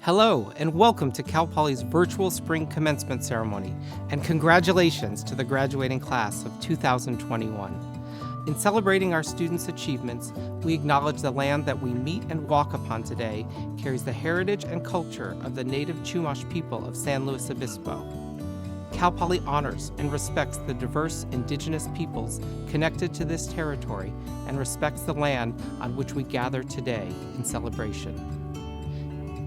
Hello, and welcome to Cal Poly's virtual spring commencement ceremony, and congratulations to the graduating class of 2021. In celebrating our students' achievements, we acknowledge the land that we meet and walk upon today carries the heritage and culture of the native Chumash people of San Luis Obispo. Cal Poly honors and respects the diverse indigenous peoples connected to this territory and respects the land on which we gather today in celebration.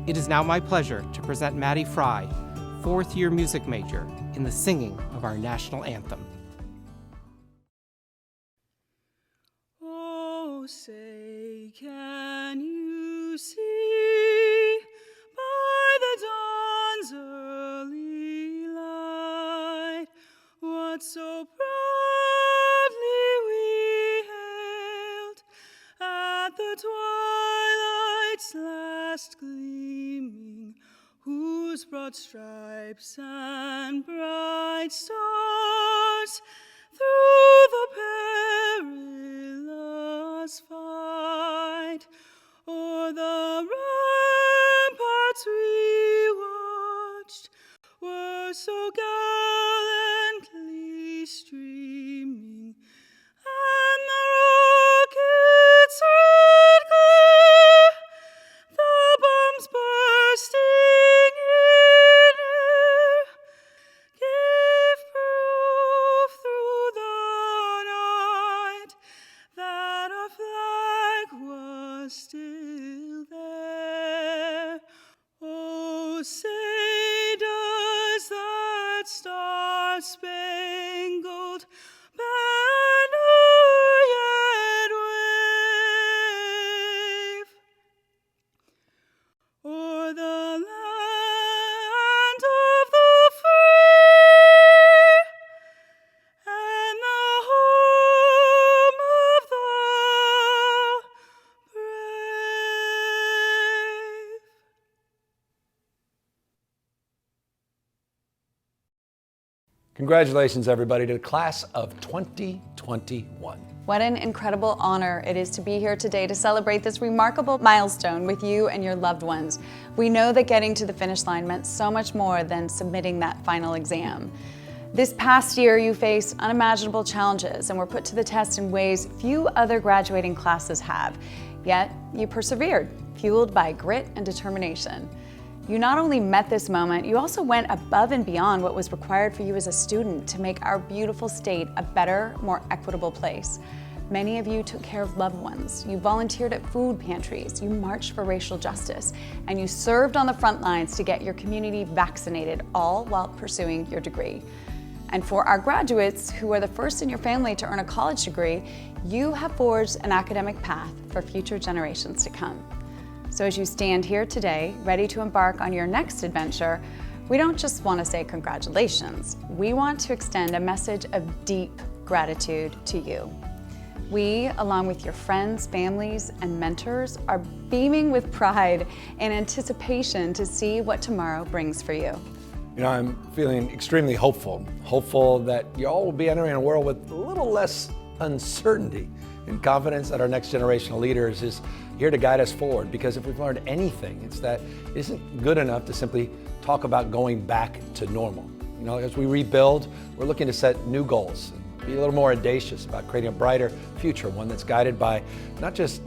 It is now my pleasure to present Maddie Fry, fourth-year music major, in the singing of our national anthem. Oh, say, can you see by the dawn's early light what so proudly we hailed at the twilight's last gleaming, whose broad stripes and bright stars through the perilous fight o'er the ramparts we watched were so gallantly streaming, and the rockets' red glare, the bombs bursting in air, gave proof through the night that our flag was still there. Oh, say, does that star-spangled banner yet wave o'er the land of the free and the home of the brave? Congratulations, everybody, to the class of 2021. What an incredible honor it is to be here today to celebrate this remarkable milestone with you and your loved ones. We know that getting to the finish line meant so much more than submitting that final exam. This past year, you faced unimaginable challenges and were put to the test in ways few other graduating classes have. Yet, you persevered, fueled by grit and determination. You not only met this moment, you also went above and beyond what was required for you as a student to make our beautiful state a better, more equitable place. Many of you took care of loved ones, you volunteered at food pantries, you marched for racial justice, and you served on the front lines to get your community vaccinated, all while pursuing your degree. And for our graduates, who are the first in your family to earn a college degree, you have forged an academic path for future generations to come. So as you stand here today, ready to embark on your next adventure, we don't just want to say congratulations. We want to extend a message of deep gratitude to you. We, along with your friends, families, and mentors, are beaming with pride and anticipation to see what tomorrow brings for you. You know, I'm feeling extremely hopeful that you all will be entering a world with a little less uncertainty and confidence that our next generation of leaders is here to guide us forward. Because if we've learned anything, it's that it isn't good enough to simply talk about going back to normal. You know, as we rebuild, we're looking to set new goals, be a little more audacious about creating a brighter future, one that's guided by not just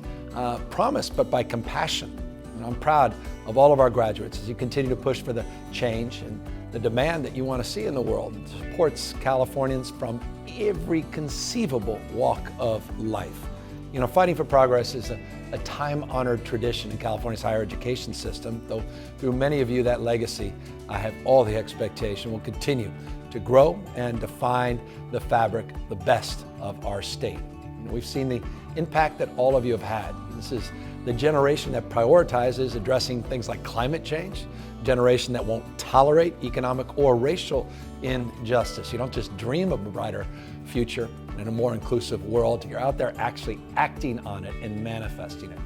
promise, but by compassion. And I'm proud of all of our graduates as you continue to push for the change and the demand that you want to see in the world. It supports Californians from every conceivable walk of life. You know, fighting for progress is a time-honored tradition in California's higher education system, though through many of you, that legacy, I have all the expectation will continue to grow and define the fabric, the best of our state. You know, we've seen the impact that all of you have had. This is the generation that prioritizes addressing things like climate change, generation that won't tolerate economic or racial injustice. You don't just dream of a brighter future and a more inclusive world, you're out there actually acting on it and manifesting it.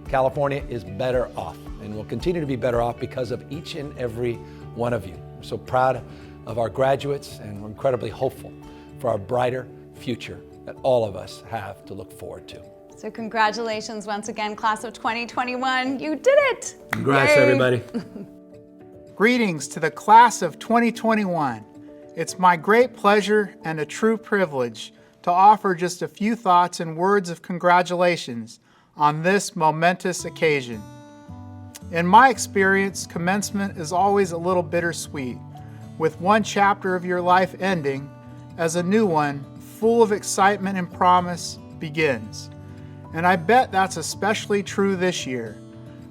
California is better off and will continue to be better off because of each and every one of you. We're so proud of our graduates and we're incredibly hopeful for our brighter future that all of us have to look forward to. So congratulations once again, class of 2021. You did it! Congrats, Yay. everybody. Greetings to the class of 2021. It's my great pleasure and a true privilege to offer just a few thoughts and words of congratulations on this momentous occasion. In my experience, commencement is always a little bittersweet, with one chapter of your life ending as a new one, full of excitement and promise, begins. And I bet that's especially true this year.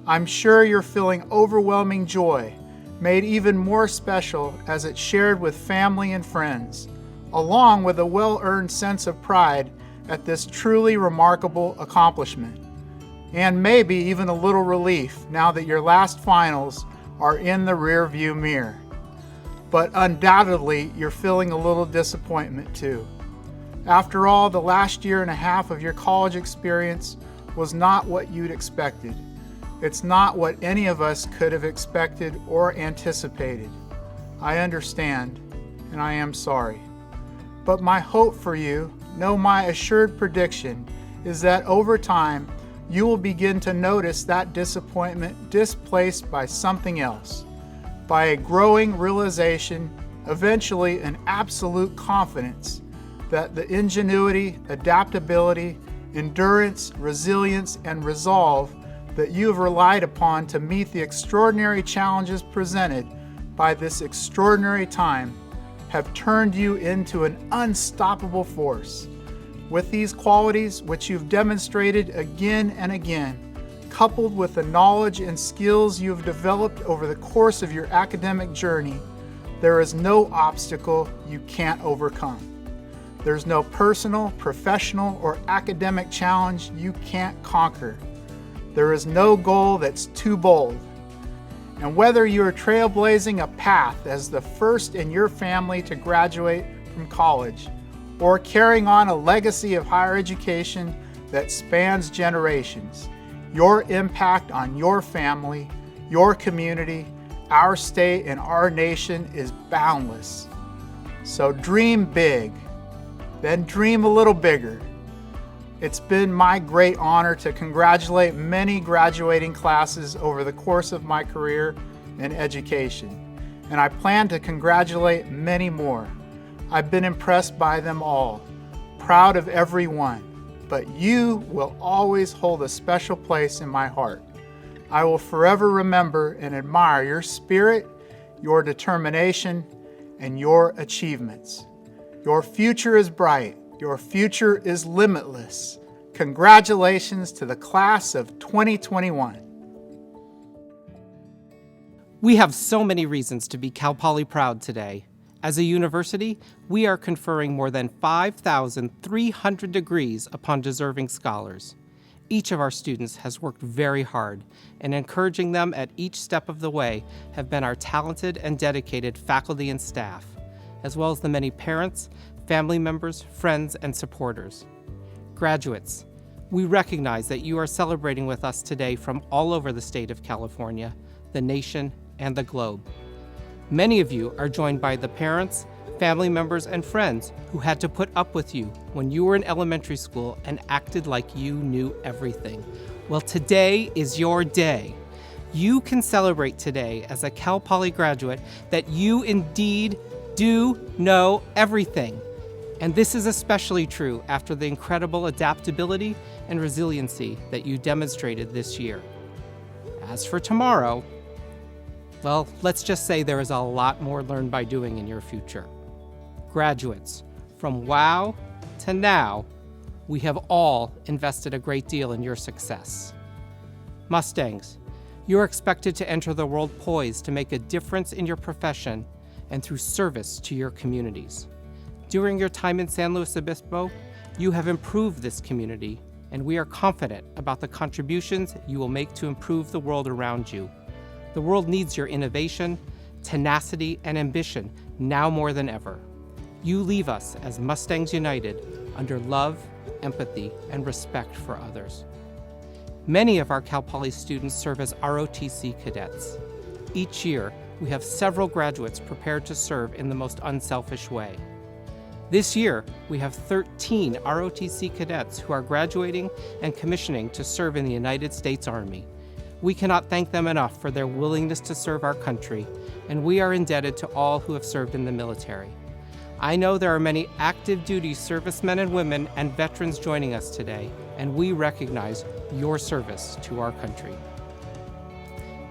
I'm sure you're feeling overwhelming joy, made even more special as it's shared with family and friends, along with a well-earned sense of pride at this truly remarkable accomplishment. And maybe even a little relief now that your last finals are in the rearview mirror. But undoubtedly, you're feeling a little disappointment too. After all, the last year and a half of your college experience was not what you'd expected. It's not what any of us could have expected or anticipated. I understand, and I am sorry. But my hope for you, no, my assured prediction, is that over time, you will begin to notice that disappointment displaced by something else, by a growing realization, eventually an absolute confidence that the ingenuity, adaptability, endurance, resilience, and resolve that you have relied upon to meet the extraordinary challenges presented by this extraordinary time have turned you into an unstoppable force. With these qualities, which you've demonstrated again and again, coupled with the knowledge and skills you have developed over the course of your academic journey, there is no obstacle you can't overcome. There's no personal, professional, or academic challenge you can't conquer. There is no goal that's too bold. And whether you are trailblazing a path as the first in your family to graduate from college, or carrying on a legacy of higher education that spans generations, your impact on your family, your community, our state, and our nation is boundless. So dream big. Then dream a little bigger. It's been my great honor to congratulate many graduating classes over the course of my career in education, and I plan to congratulate many more. I've been impressed by them all, proud of every one, but you will always hold a special place in my heart. I will forever remember and admire your spirit, your determination, and your achievements. Your future is bright. Your future is limitless. Congratulations to the class of 2021. We have so many reasons to be Cal Poly proud today. As a university, we are conferring more than 5,300 degrees upon deserving scholars. Each of our students has worked very hard, and encouraging them at each step of the way have been our talented and dedicated faculty and staff, as well as the many parents, family members, friends, and supporters. Graduates, we recognize that you are celebrating with us today from all over the state of California, the nation, and the globe. Many of you are joined by the parents, family members, and friends who had to put up with you when you were in elementary school and acted like you knew everything. Well, today is your day. You can celebrate today as a Cal Poly graduate that you indeed do know everything. And this is especially true after the incredible adaptability and resiliency that you demonstrated this year. As for tomorrow, well, let's just say there is a lot more learned by doing in your future. Graduates, from wow to now, we have all invested a great deal in your success. Mustangs, you're expected to enter the world poised to make a difference in your profession and through service to your communities. During your time in San Luis Obispo, you have improved this community, and we are confident about the contributions you will make to improve the world around you. The world needs your innovation, tenacity, and ambition now more than ever. You leave us as Mustangs United under love, empathy, and respect for others. Many of our Cal Poly students serve as ROTC cadets. Each year, we have several graduates prepared to serve in the most unselfish way. This year, we have 13 ROTC cadets who are graduating and commissioning to serve in the United States Army. We cannot thank them enough for their willingness to serve our country, and we are indebted to all who have served in the military. I know there are many active duty servicemen and women and veterans joining us today, and we recognize your service to our country.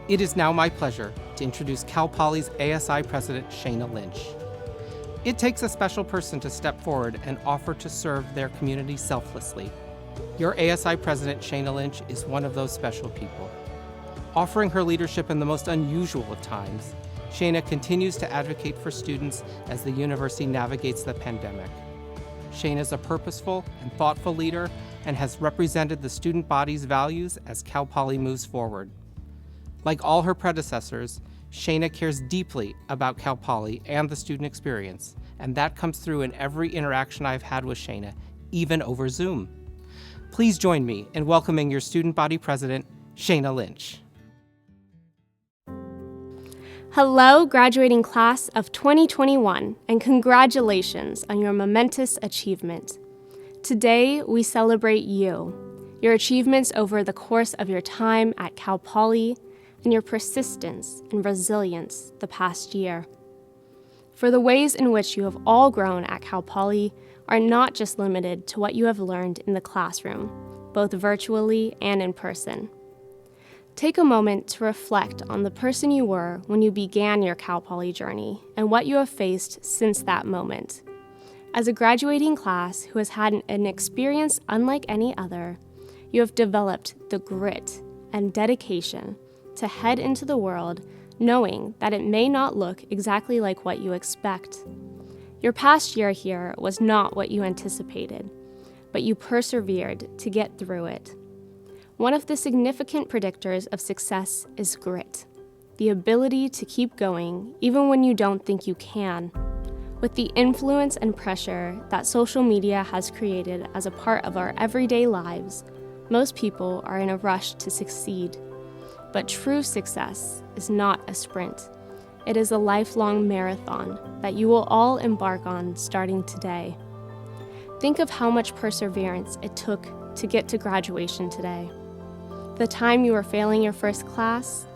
It is now my pleasure to introduce Cal Poly's ASI President, Shana Lynch. It takes a special person to step forward and offer to serve their community selflessly. Your ASI President, Shana Lynch, is one of those special people. Offering her leadership in the most unusual of times, Shana continues to advocate for students as the university navigates the pandemic. Shana is a purposeful and thoughtful leader and has represented the student body's values as Cal Poly moves forward. Like all her predecessors, Shana cares deeply about Cal Poly and the student experience, and that comes through in every interaction I've had with Shana, even over Zoom. Please join me in welcoming your student body president, Shana Lynch. Hello, graduating class of 2021, and congratulations on your momentous achievement. Today, we celebrate you, your achievements over the course of your time at Cal Poly, and your persistence and resilience the past year. For the ways in which you have all grown at Cal Poly are not just limited to what you have learned in the classroom, both virtually and in person. Take a moment to reflect on the person you were when you began your Cal Poly journey and what you have faced since that moment. As a graduating class who has had an experience unlike any other, you have developed the grit and dedication to head into the world knowing that it may not look exactly like what you expect. Your past year here was not what you anticipated, but you persevered to get through it. One of the significant predictors of success is grit, the ability to keep going even when you don't think you can. With the influence and pressure that social media has created as a part of our everyday lives, most people are in a rush to succeed. But true success is not a sprint. It is a lifelong marathon that you will all embark on starting today. Think of how much perseverance it took to get to graduation today. The time you were failing your first class,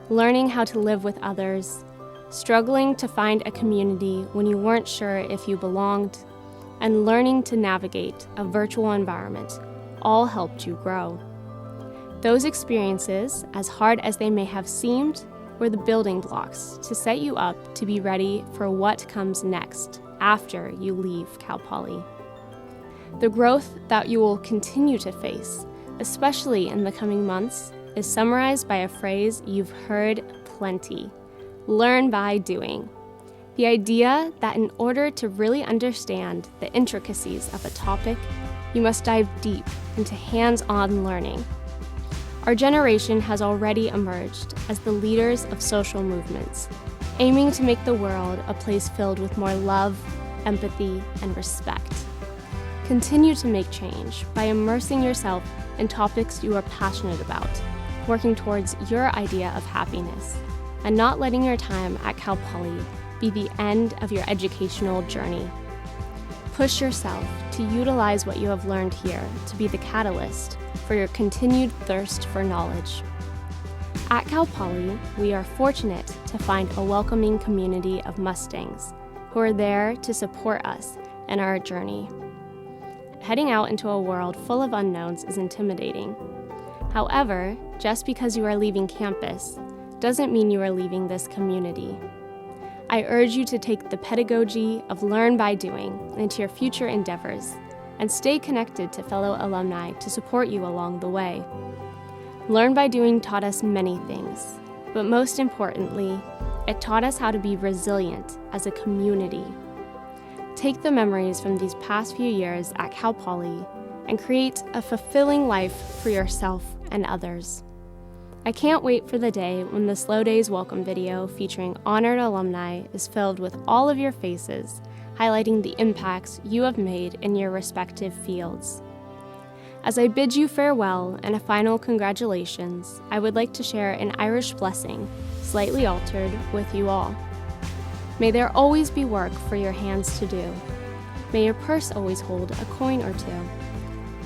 learning how to live with others, struggling to find a community when you weren't sure if you belonged, and learning to navigate a virtual environment all helped you grow. Those experiences, as hard as they may have seemed, were the building blocks to set you up to be ready for what comes next after you leave Cal Poly. The growth that you will continue to face, especially in the coming months, is summarized by a phrase you've heard plenty: learn by doing. The idea that in order to really understand the intricacies of a topic, you must dive deep into hands-on learning. Our generation has already emerged as the leaders of social movements, aiming to make the world a place filled with more love, empathy, and respect. Continue to make change by immersing yourself in topics you are passionate about, working towards your idea of happiness, and not letting your time at Cal Poly be the end of your educational journey. Push yourself to utilize what you have learned here to be the catalyst for your continued thirst for knowledge. At Cal Poly, we are fortunate to find a welcoming community of Mustangs who are there to support us in our journey. Heading out into a world full of unknowns is intimidating. However, just because you are leaving campus doesn't mean you are leaving this community. I urge you to take the pedagogy of learn by doing into your future endeavors and stay connected to fellow alumni to support you along the way. Learn by doing taught us many things, but most importantly, it taught us how to be resilient as a community. Take the memories from these past few years at Cal Poly and create a fulfilling life for yourself and others. I can't wait for the day when the Slow Days welcome video featuring honored alumni is filled with all of your faces, highlighting the impacts you have made in your respective fields. As I bid you farewell and a final congratulations, I would like to share an Irish blessing, slightly altered, with you all. May there always be work for your hands to do. May your purse always hold a coin or two.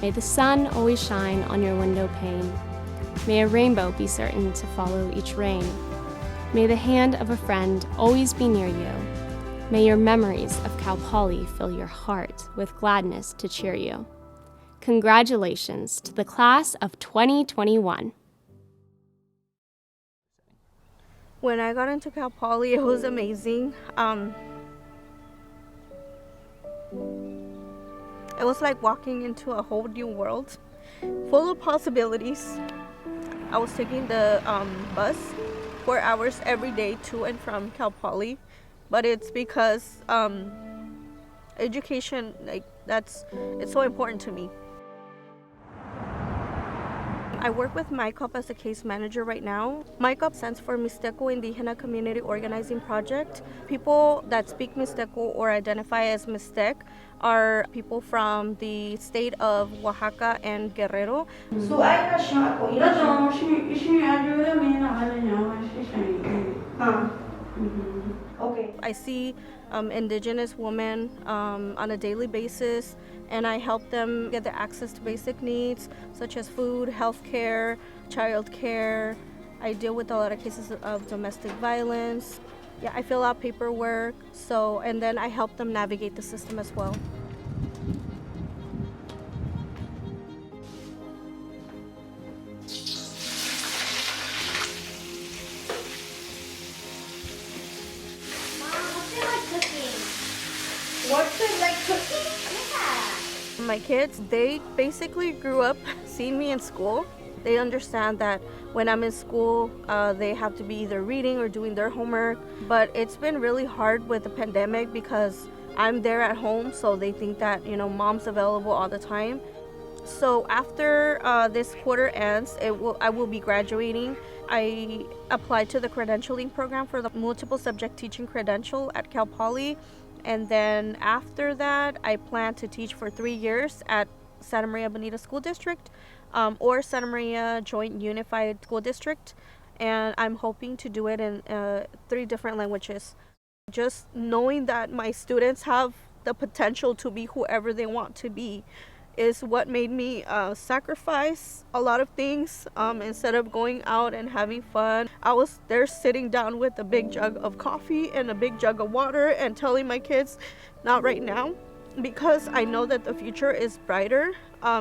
May the sun always shine on your window pane. May a rainbow be certain to follow each rain. May the hand of a friend always be near you. May your memories of Cal Poly fill your heart with gladness to cheer you. Congratulations to the class of 2021. When I got into Cal Poly, it was amazing. It was like walking into a whole new world, full of possibilities. I was taking the bus 4 hours every day to and from Cal Poly, but it's because education, it's so important to me. I work with MyCop as a case manager right now. MyCop stands for Mixteco Indígena Community Organizing Project. People that speak Mixteco or identify as Mixtec are people from the state of Oaxaca and Guerrero. I see indigenous women on a daily basis, and I help them get their access to basic needs such as food, healthcare, childcare. I deal with a lot of cases of domestic violence. Yeah, I fill out paperwork, and then I help them navigate the system as well. What's it like cooking? Yeah. My kids, they basically grew up seeing me in school. They understand that when I'm in school, they have to be either reading or doing their homework. But it's been really hard with the pandemic because I'm there at home, so they think that, mom's available all the time. So after this quarter ends, I will be graduating. I applied to the credentialing program for the multiple subject teaching credential at Cal Poly. And then after that, I plan to teach for 3 years at Santa Maria Bonita School District or Santa Maria Joint Unified School District. And I'm hoping to do it in 3 different languages. Just knowing that my students have the potential to be whoever they want to be is what made me sacrifice a lot of things. Instead of going out and having fun, I was there sitting down with a big jug of coffee and a big jug of water and telling my kids, not right now, because I know that the future is brighter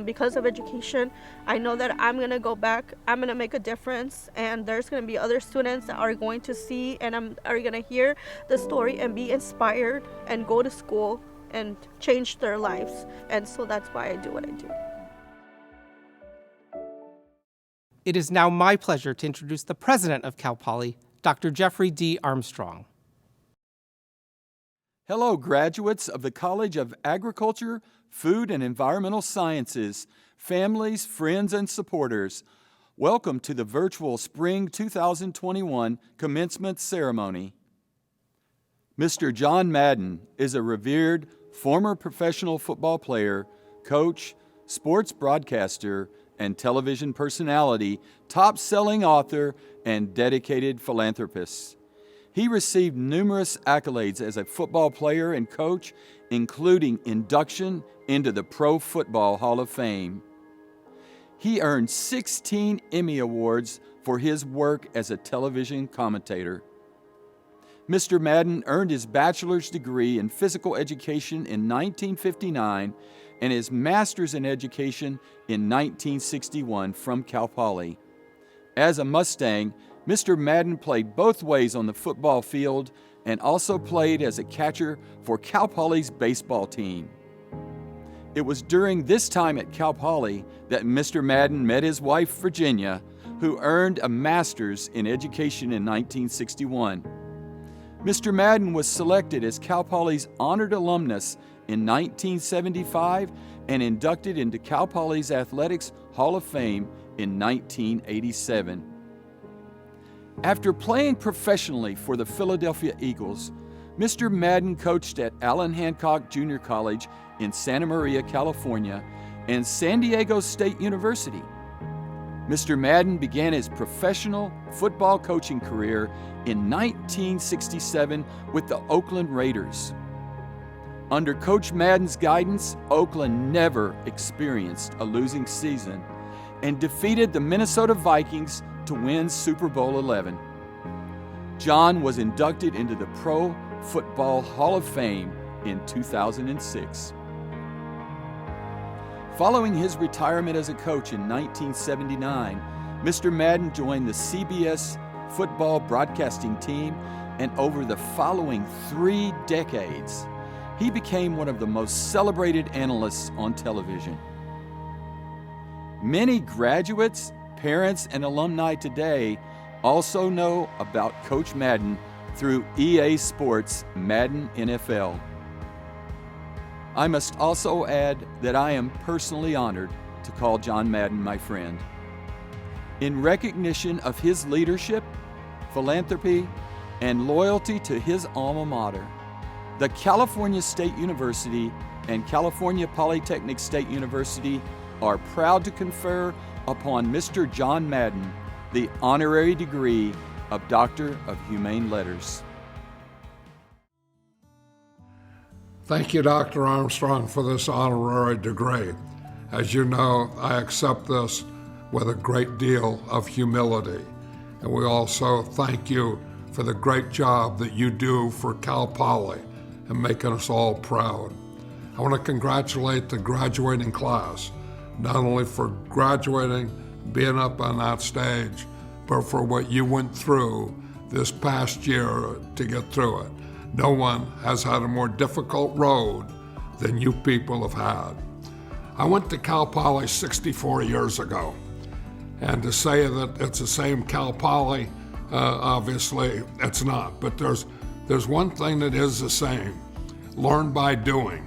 because of education. I know that I'm gonna go back, I'm gonna make a difference, and there's gonna be other students that are going to see and are gonna hear the story and be inspired and go to school and change their lives. And so that's why I do what I do. It is now my pleasure to introduce the president of Cal Poly, Dr. Jeffrey D. Armstrong. Hello, graduates of the College of Agriculture, Food and Environmental Sciences, families, friends, and supporters. Welcome to the virtual Spring 2021 Commencement Ceremony. Mr. John Madden is a revered former professional football player, coach, sports broadcaster, and television personality, top-selling author, and dedicated philanthropist. He received numerous accolades as a football player and coach, including induction into the Pro Football Hall of Fame. He earned 16 Emmy Awards for his work as a television commentator. Mr. Madden earned his bachelor's degree in physical education in 1959 and his master's in education in 1961 from Cal Poly. As a Mustang, Mr. Madden played both ways on the football field and also played as a catcher for Cal Poly's baseball team. It was during this time at Cal Poly that Mr. Madden met his wife, Virginia, who earned a master's in education in 1961. Mr. Madden was selected as Cal Poly's honored alumnus in 1975 and inducted into Cal Poly's Athletics Hall of Fame in 1987. After playing professionally for the Philadelphia Eagles, Mr. Madden coached at Allen Hancock Junior College in Santa Maria, California, and San Diego State University. Mr. Madden began his professional football coaching career in 1967 with the Oakland Raiders. Under Coach Madden's guidance, Oakland never experienced a losing season, and defeated the Minnesota Vikings to win Super Bowl XI. John was inducted into the Pro Football Hall of Fame in 2006. Following his retirement as a coach in 1979, Mr. Madden joined the CBS football broadcasting team, and over the following 3 decades, he became one of the most celebrated analysts on television. Many graduates, parents, and alumni today also know about Coach Madden through EA Sports Madden NFL. I must also add that I am personally honored to call John Madden my friend. In recognition of his leadership, philanthropy, and loyalty to his alma mater, the California State University and California Polytechnic State University are proud to confer upon Mr. John Madden the honorary degree of Doctor of Humane Letters. Thank you, Dr. Armstrong, for this honorary degree. As you know, I accept this with a great deal of humility. And we also thank you for the great job that you do for Cal Poly and making us all proud. I want to congratulate the graduating class, not only for graduating, being up on that stage, but for what you went through this past year to get through it. No one has had a more difficult road than you people have had. I went to Cal Poly 64 years ago, and to say that it's the same Cal Poly, obviously it's not, but there's one thing that is the same: learn by doing.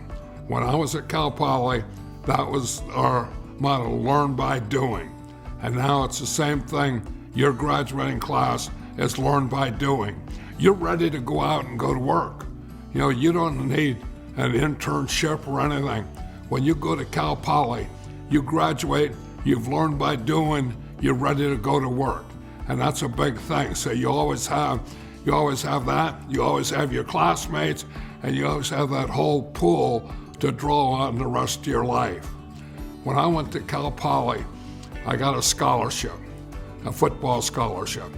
When I was at Cal Poly, that was our motto, learn by doing. And now it's the same thing. Your graduating class is learn by doing. You're ready to go out and go to work. You know, you don't need an internship or anything. When you go to Cal Poly, you graduate, you've learned by doing, you're ready to go to work. And that's a big thing. So you always have that, you always have your classmates, and you always have that whole pool to draw on the rest of your life. When I went to Cal Poly, I got a scholarship, a football scholarship.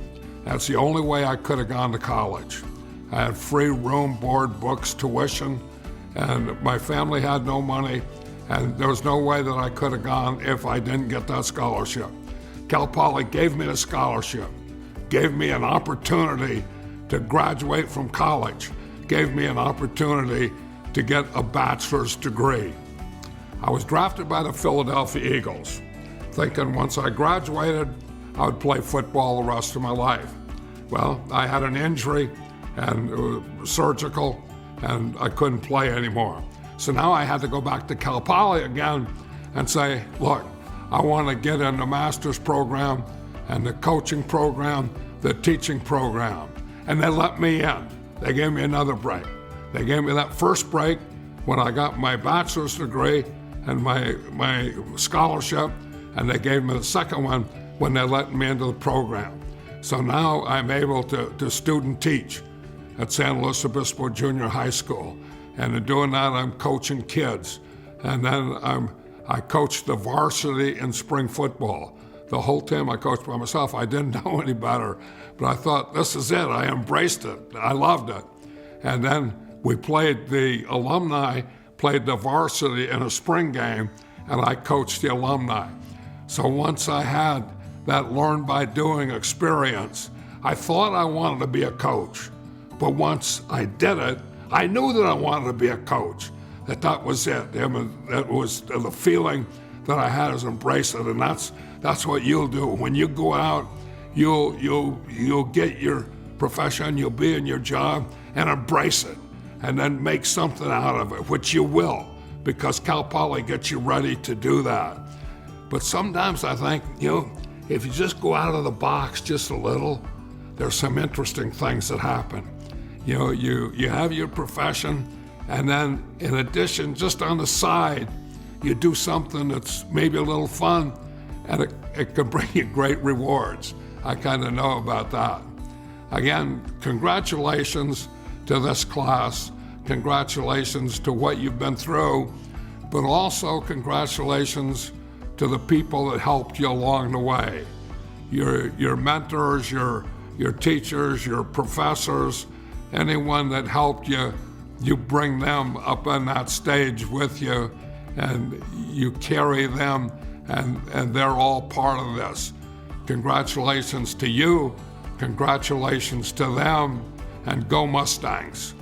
That's the only way I could have gone to college. I had free room, board, books, tuition, and my family had no money, and there was no way that I could have gone if I didn't get that scholarship. Cal Poly gave me the scholarship, gave me an opportunity to graduate from college, gave me an opportunity to get a bachelor's degree. I was drafted by the Philadelphia Eagles, thinking once I graduated, I would play football the rest of my life. Well, I had an injury, and it was surgical, and I couldn't play anymore. So now I had to go back to Cal Poly again and say, look, I want to get in the master's program and the coaching program, the teaching program. And they let me in. They gave me another break. They gave me that first break when I got my bachelor's degree and my scholarship, and they gave me the second one when they let me into the program. So now I'm able to student teach at San Luis Obispo Junior High School. And in doing that, I'm coaching kids. And then I coached the varsity in spring football. The whole team I coached by myself. I didn't know any better, but I thought, this is it. I embraced it. I loved it. And then we played, the alumni played the varsity in a spring game, and I coached the alumni. So once I had that learn by doing experience, I thought I wanted to be a coach. But once I did it, I knew that I wanted to be a coach, that was it. That was the feeling that I had, is embrace it. And that's what you'll do. When you go out, you'll get your profession, you'll be in your job, and embrace it. And then make something out of it, which you will, because Cal Poly gets you ready to do that. But sometimes I think, if you just go out of the box just a little, there's some interesting things that happen. You have your profession, and then in addition, just on the side, you do something that's maybe a little fun, and it can bring you great rewards. I kind of know about that. Again, congratulations to this class. Congratulations to what you've been through, but also congratulations to the people that helped you along the way. Your mentors, your teachers, your professors, anyone that helped you, you bring them up on that stage with you, and you carry them, and they're all part of this. Congratulations to you, congratulations to them, and go Mustangs.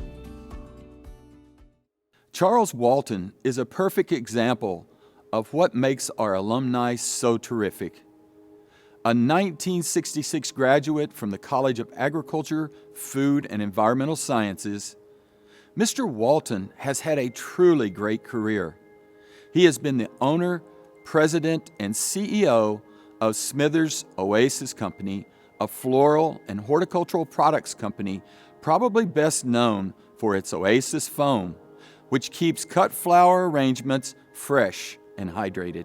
Charles Walton is a perfect example of what makes our alumni so terrific. A 1966 graduate from the College of Agriculture, Food, and Environmental Sciences, Mr. Walton has had a truly great career. He has been the owner, president, and CEO of Smithers Oasis Company, a floral and horticultural products company probably best known for its Oasis foam, which keeps cut flower arrangements fresh and hydrated.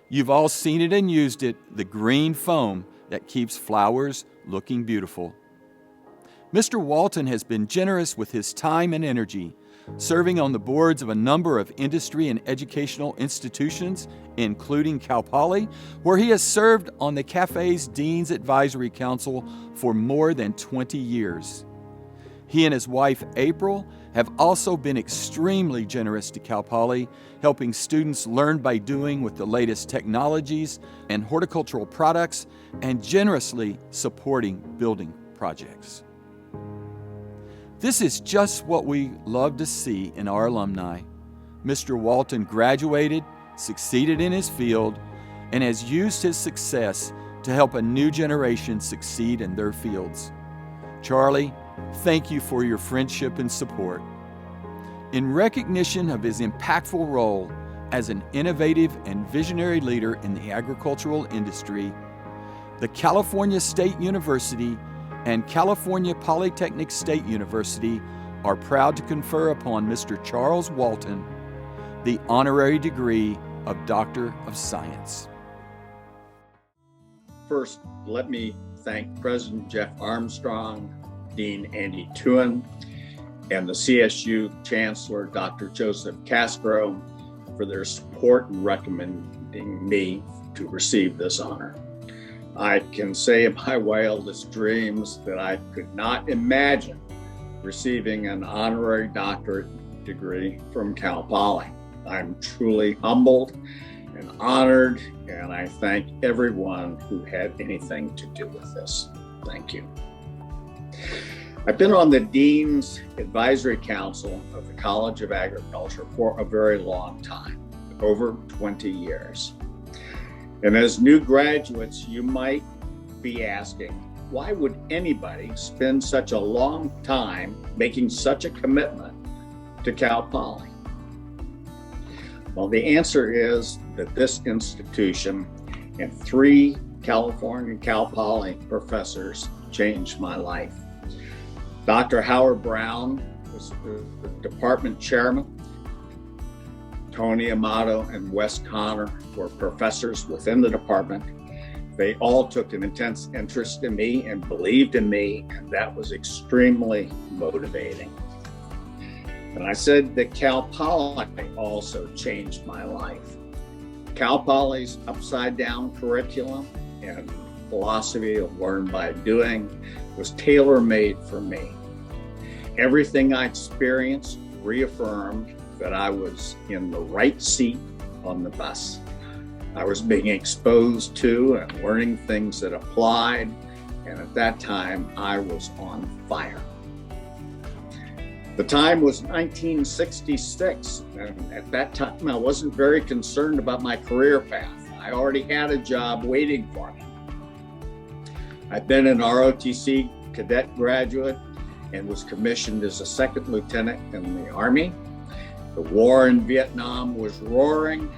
You've all seen it and used it, the green foam that keeps flowers looking beautiful. Mr. Walton has been generous with his time and energy, serving on the boards of a number of industry and educational institutions, including Cal Poly, where he has served on the cafe's Dean's Advisory Council for more than 20 years. He and his wife, April, have also been extremely generous to Cal Poly, helping students learn by doing with the latest technologies and horticultural products, and generously supporting building projects. This is just what we love to see in our alumni. Mr. Walton graduated, succeeded in his field, and has used his success to help a new generation succeed in their fields. Charlie, thank you for your friendship and support. In recognition of his impactful role as an innovative and visionary leader in the agricultural industry, the California State University and California Polytechnic State University are proud to confer upon Mr. Charles Walton the honorary degree of Doctor of Science. First, let me thank President Jeff Armstrong, Dean Andy Tuen, and the CSU Chancellor, Dr. Joseph Castro, for their support in recommending me to receive this honor. I can say in my wildest dreams that I could not imagine receiving an honorary doctorate degree from Cal Poly. I'm truly humbled and honored, and I thank everyone who had anything to do with this. Thank you. I've been on the Dean's Advisory Council of the College of Agriculture for a very long time, over 20 years. And as new graduates, you might be asking, why would anybody spend such a long time making such a commitment to Cal Poly? Well, the answer is that this institution and 3 California Cal Poly professors changed my life. Dr. Howard Brown was the department chairman. Tony Amato and Wes Connor were professors within the department. They all took an intense interest in me and believed in me, and that was extremely motivating. And I said that Cal Poly also changed my life. Cal Poly's upside down curriculum and philosophy of learn by doing was tailor-made for me. Everything I experienced reaffirmed that I was in the right seat on the bus. I was being exposed to and learning things that applied, and at that time I was on fire. The time was 1966, and at that time I wasn't very concerned about my career path. I already had a job waiting for me. I'd been an ROTC cadet graduate and was commissioned as a second lieutenant in the Army. The war in Vietnam was roaring.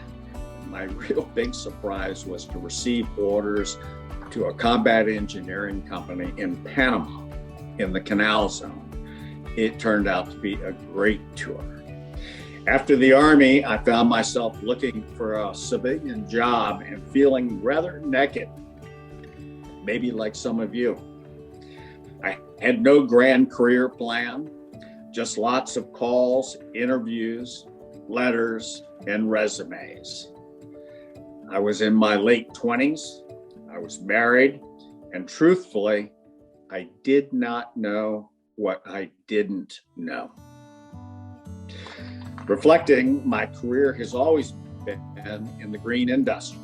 My real big surprise was to receive orders to a combat engineering company in Panama in the Canal Zone. It turned out to be a great tour. After the Army, I found myself looking for a civilian job and feeling rather naked, maybe like some of you. I had no grand career plan, just lots of calls, interviews, letters, and resumes. I was in my late 20s. I was married, and truthfully, I did not know what I didn't know. Reflecting, my career has always been in the green industry.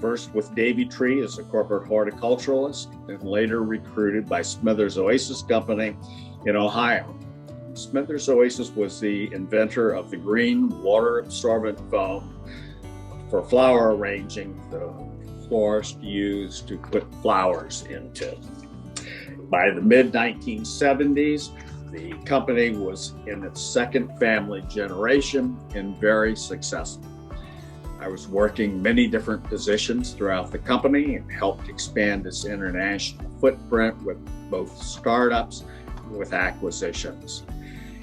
First with Davy Tree as a corporate horticulturalist, and later recruited by Smithers Oasis Company in Ohio. Smithers Oasis was the inventor of the green water-absorbent foam for flower arranging the florist used to put flowers into. By the mid-1970s, the company was in its second family generation and very successful. I was working many different positions throughout the company and helped expand its international footprint with both startups and with acquisitions.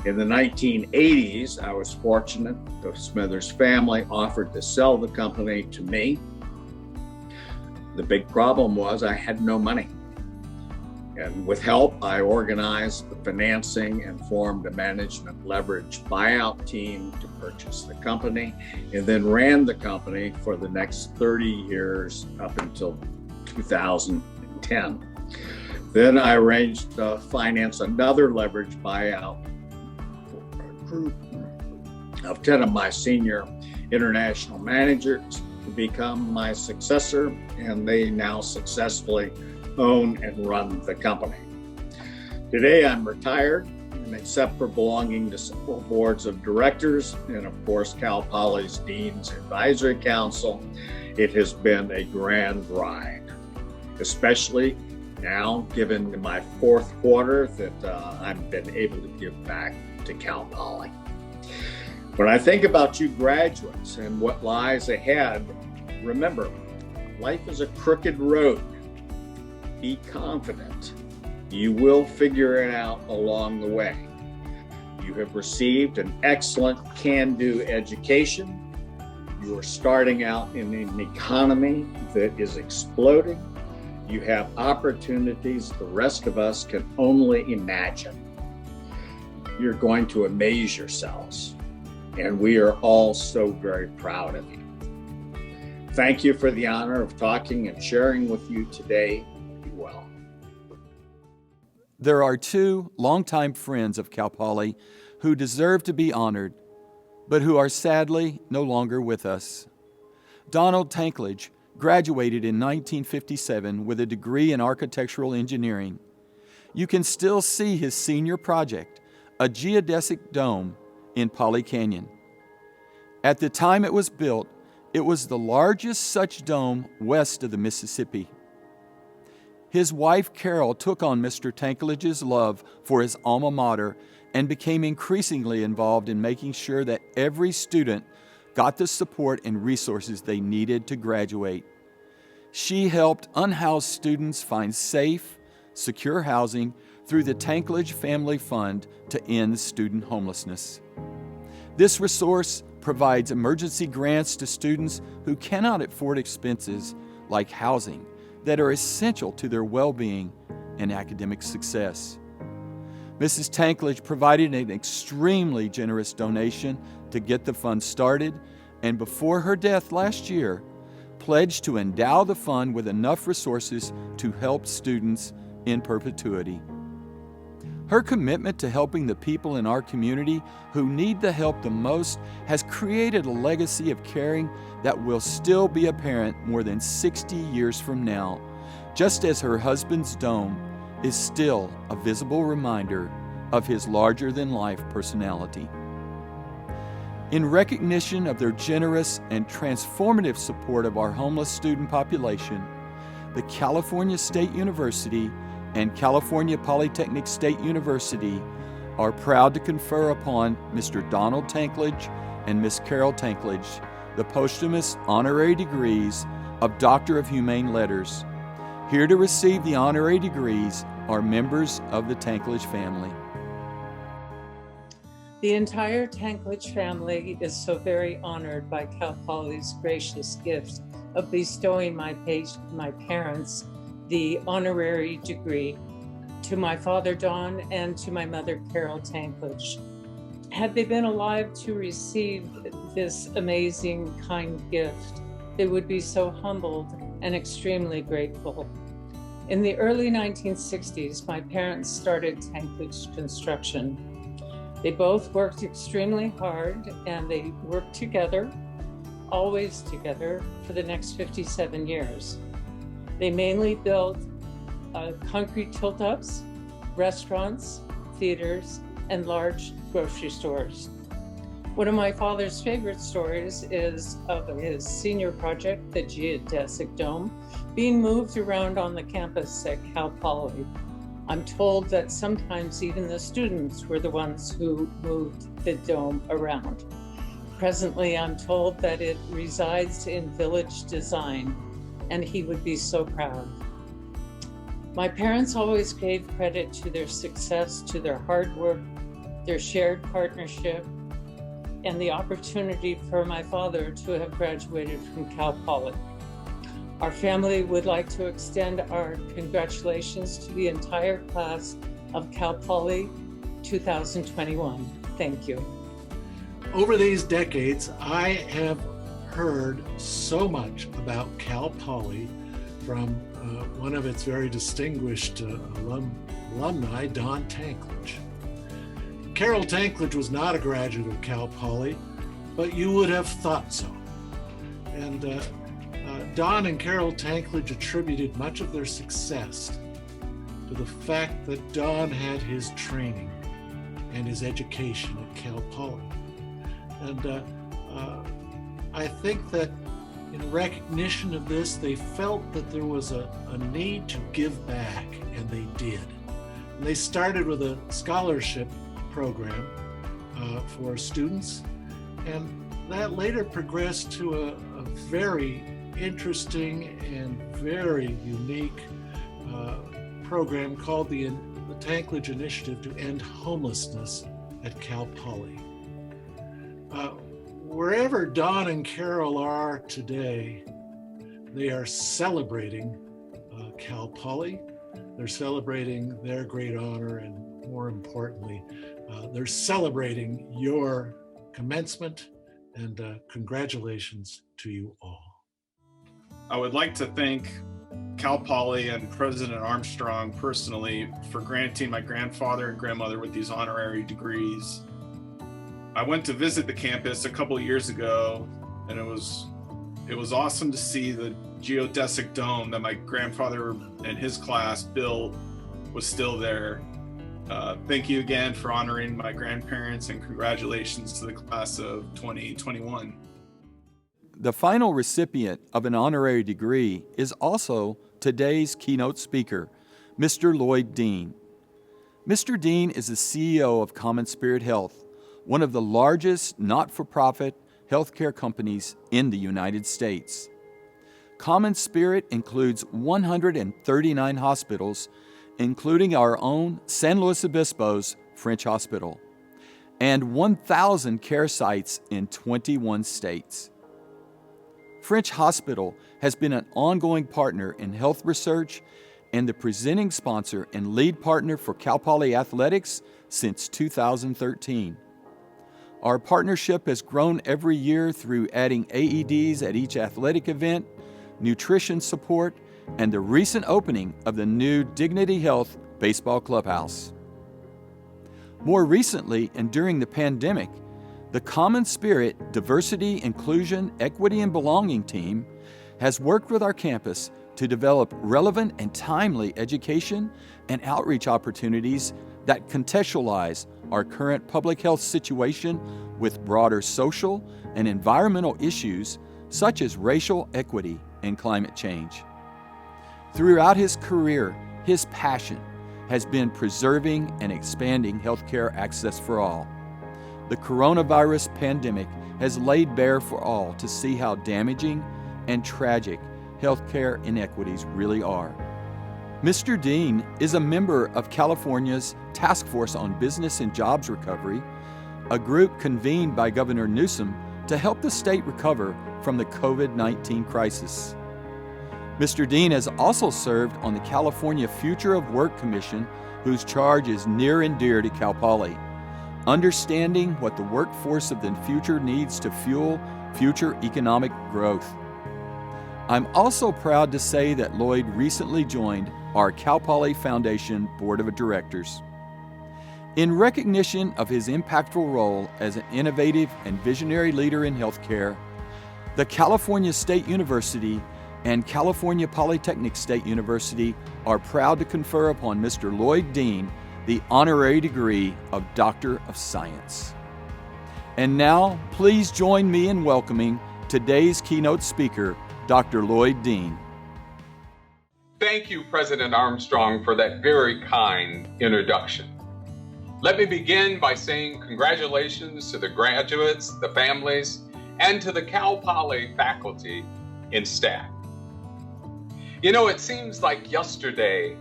In the 1980s, I was fortunate the Smithers family offered to sell the company to me. The big problem was I had no money. And with help, I organized the financing and formed a management leverage buyout team to purchase the company, and then ran the company for the next 30 years up until 2010. Then I arranged to finance another leverage buyout for a group of 10 of my senior international managers to become my successor, and they now successfully own and run the company. Today I'm retired, and except for belonging to several boards of directors and of course Cal Poly's Dean's Advisory Council, it has been a grand ride, especially now given my fourth quarter that I've been able to give back to Cal Poly. When I think about you graduates and what lies ahead, remember, life is a crooked road. Be confident. You will figure it out along the way. You have received an excellent can-do education. You are starting out in an economy that is exploding. You have opportunities the rest of us can only imagine. You're going to amaze yourselves, and we are all so very proud of you. Thank you for the honor of talking and sharing with you today. Well, there are two longtime friends of Cal Poly who deserve to be honored, but who are sadly no longer with us. Donald Tanklage graduated in 1957 with a degree in architectural engineering. You can still see his senior project, a geodesic dome in Poly Canyon. At the time it was built, it was the largest such dome west of the Mississippi. His wife, Carol, took on Mr. Tanklage's love for his alma mater and became increasingly involved in making sure that every student got the support and resources they needed to graduate. She helped unhoused students find safe, secure housing through the Tanklage Family Fund to end student homelessness. This resource provides emergency grants to students who cannot afford expenses like housing that are essential to their well-being and academic success. Mrs. Tanklage provided an extremely generous donation to get the fund started, and before her death last year, pledged to endow the fund with enough resources to help students in perpetuity. Her commitment to helping the people in our community who need the help the most has created a legacy of caring that will still be apparent more than 60 years from now, just as her husband's dome is still a visible reminder of his larger-than-life personality. In recognition of their generous and transformative support of our homeless student population, the California State University and California Polytechnic State University are proud to confer upon Mr. Donald Tanklage and Miss Carol Tanklage the posthumous honorary degrees of Doctor of Humane Letters. Here to receive the honorary degrees are members of the Tanklage family. The entire Tanklage family is so very honored by Cal Poly's gracious gift of bestowing my parents the honorary degree, to my father Don and to my mother Carol Tanklage. Had they been alive to receive this amazing kind gift, they would be so humbled and extremely grateful. In the early 1960s, my parents started Tankledge Construction. They both worked extremely hard, and they worked together, always together, for the next 57 years. They mainly built concrete tilt-ups, restaurants, theaters, and large grocery stores. One of my father's favorite stories is of his senior project, the geodesic dome, being moved around on the campus at Cal Poly. I'm told that sometimes even the students were the ones who moved the dome around. Presently, I'm told that it resides in Village Design, and he would be so proud. My parents always gave credit to their success, to their hard work, their shared partnership, and the opportunity for my father to have graduated from Cal Poly. Our family would like to extend our congratulations to the entire class of Cal Poly 2021. Thank you. Over these decades, I have heard so much about Cal Poly from one of its very distinguished alumni, Don Tankledge. Carol Tankledge was not a graduate of Cal Poly, but you would have thought so. And Don and Carol Tankledge attributed much of their success to the fact that Don had his training and his education at Cal Poly. And I think that in recognition of this, they felt that there was a need to give back, and they did. And they started with a scholarship program for students, and that later progressed to a very interesting and very unique program called the Tankledge Initiative to End Homelessness at Cal Poly. Wherever Don and Carol are today, they are celebrating Cal Poly. They're celebrating their great honor, and more importantly, they're celebrating your commencement, and congratulations to you all. I would like to thank Cal Poly and President Armstrong personally for granting my grandfather and grandmother with these honorary degrees. I went to visit the campus a couple of years ago, and it was awesome to see the geodesic dome that my grandfather and his class built was still there. Thank you again for honoring my grandparents, and congratulations to the class of 2021. The final recipient of an honorary degree is also today's keynote speaker, Mr. Lloyd Dean. Mr. Dean is the CEO of Common Spirit Health, one of the largest not-for-profit healthcare companies in the United States. Common Spirit includes 139 hospitals, including our own San Luis Obispo's French Hospital, and 1,000 care sites in 21 states. French Hospital has been an ongoing partner in health research and the presenting sponsor and lead partner for Cal Poly Athletics since 2013. Our partnership has grown every year through adding AEDs at each athletic event, nutrition support, and the recent opening of the new Dignity Health baseball clubhouse. More recently, and during the pandemic, the Common Spirit Diversity, Inclusion, Equity, and Belonging team has worked with our campus to develop relevant and timely education and outreach opportunities that contextualize our current public health situation with broader social and environmental issues such as racial equity and climate change. Throughout his career, his passion has been preserving and expanding healthcare access for all. The coronavirus pandemic has laid bare for all to see how damaging and tragic healthcare inequities really are. Mr. Dean is a member of California's Task Force on Business and Jobs Recovery, a group convened by Governor Newsom to help the state recover from the COVID-19 crisis. Mr. Dean has also served on the California Future of Work Commission, whose charge is near and dear to Cal Poly, understanding what the workforce of the future needs to fuel future economic growth. I'm also proud to say that Lloyd recently joined our Cal Poly Foundation Board of Directors. In recognition of his impactful role as an innovative and visionary leader in healthcare, the California State University and California Polytechnic State University are proud to confer upon Mr. Lloyd Dean the honorary degree of Doctor of Science. And now, please join me in welcoming today's keynote speaker, Dr. Lloyd Dean. Thank you, President Armstrong, for that very kind introduction. Let me begin by saying congratulations to the graduates, the families, and to the Cal Poly faculty and staff. You know, it seems like yesterday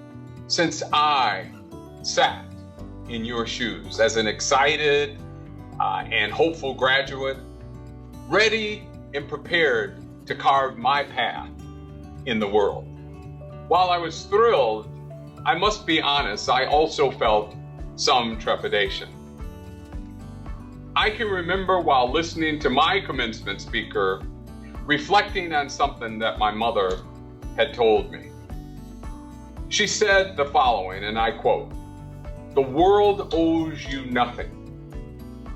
since I sat in your shoes as an excited and hopeful graduate, ready and prepared to carve my path in the world. While I was thrilled, I must be honest, I also felt some trepidation. I can remember while listening to my commencement speaker, reflecting on something that my mother had told me. She said the following, and I quote, "The world owes you nothing,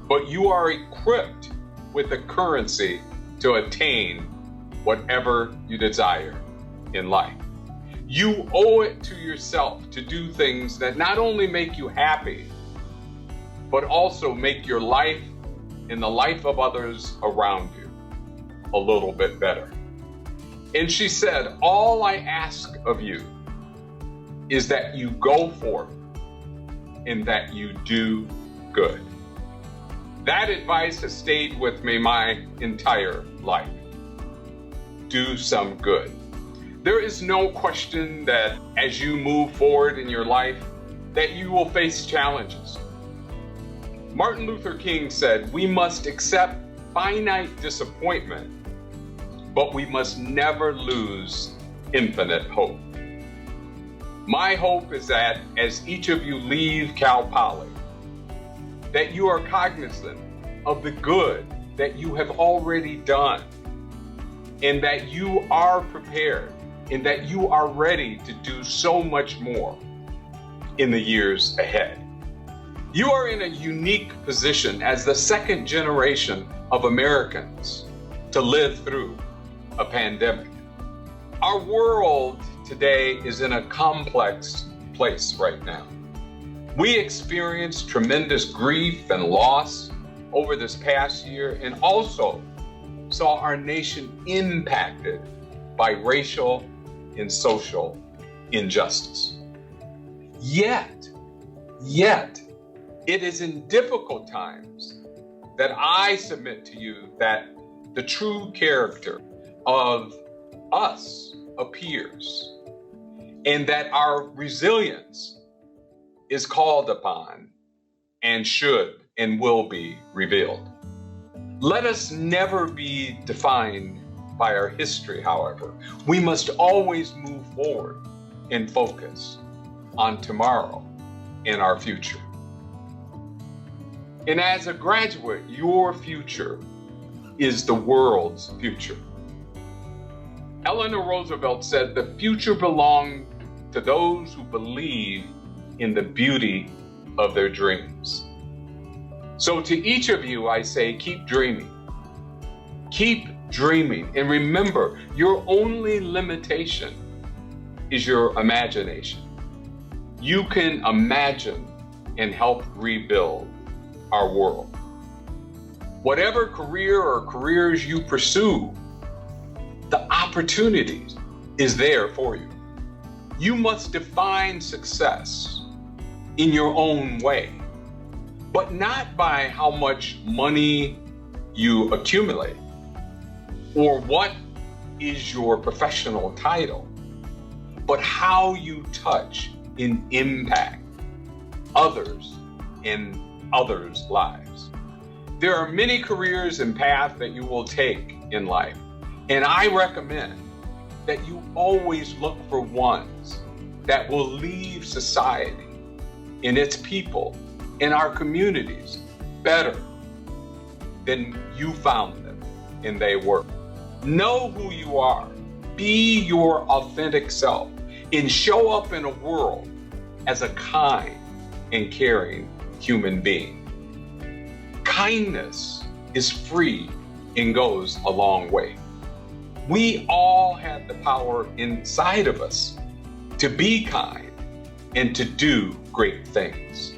but you are equipped with the currency to attain whatever you desire in life. You owe it to yourself to do things that not only make you happy, but also make your life and the life of others around you a little bit better." And she said, "All I ask of you is that you go forth and that you do good." That advice has stayed with me my entire life. Do some good. There is no question that as you move forward in your life, that you will face challenges. Martin Luther King said, "We must accept finite disappointment, but we must never lose infinite hope." My hope is that as each of you leave Cal Poly, that you are cognizant of the good that you have already done, and that you are prepared, and that you are ready to do so much more in the years ahead. You are in a unique position as the second generation of Americans to live through a pandemic. Our world today is in a complex place right now. We experienced tremendous grief and loss over this past year, and also saw our nation impacted by racial and social injustice. Yet, it is in difficult times that I submit to you that the true character of us appears, and that our resilience is called upon and should and will be revealed. Let us never be defined by our history, however. We must always move forward and focus on tomorrow and our future. And as a graduate, your future is the world's future. Eleanor Roosevelt said, "The future belongs to those who believe in the beauty of their dreams." So to each of you, I say, keep dreaming. Keep dreaming. And remember, your only limitation is your imagination. You can imagine and help rebuild our world. Whatever career or careers you pursue, the opportunity is there for you. You must define success in your own way, but not by how much money you accumulate or what is your professional title, but how you touch and impact others and others' lives. There are many careers and paths that you will take in life, and I recommend that you always look for ones that will leave society and its people and our communities better than you found them and they were. Know who you are be your authentic self and show up in a world as a kind and caring human being. Kindness is free and goes a long way. We all have the power inside of us to be kind and to do great things.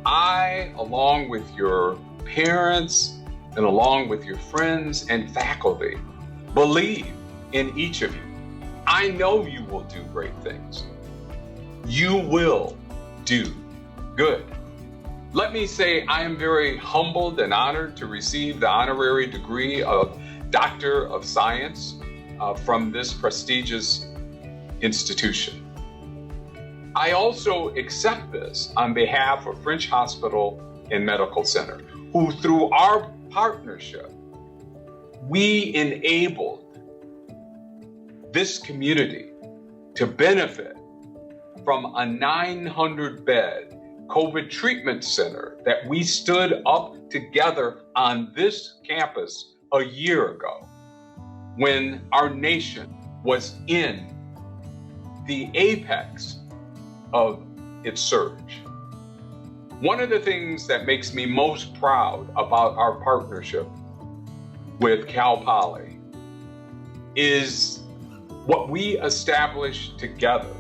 I, along with your parents and along with your friends and faculty, believe in each of you. I know you will do great things. You will do good. Let me say I am very humbled and honored to receive the honorary degree of Doctor of Science from this prestigious institution. I also accept this on behalf of French Hospital and Medical Center, who through our partnership, we enabled this community to benefit from a 900-bed COVID treatment center that we stood up together on this campus a year ago when our nation was in the apex of its surge. One of the things that makes me most proud about our partnership with Cal Poly is what we established together,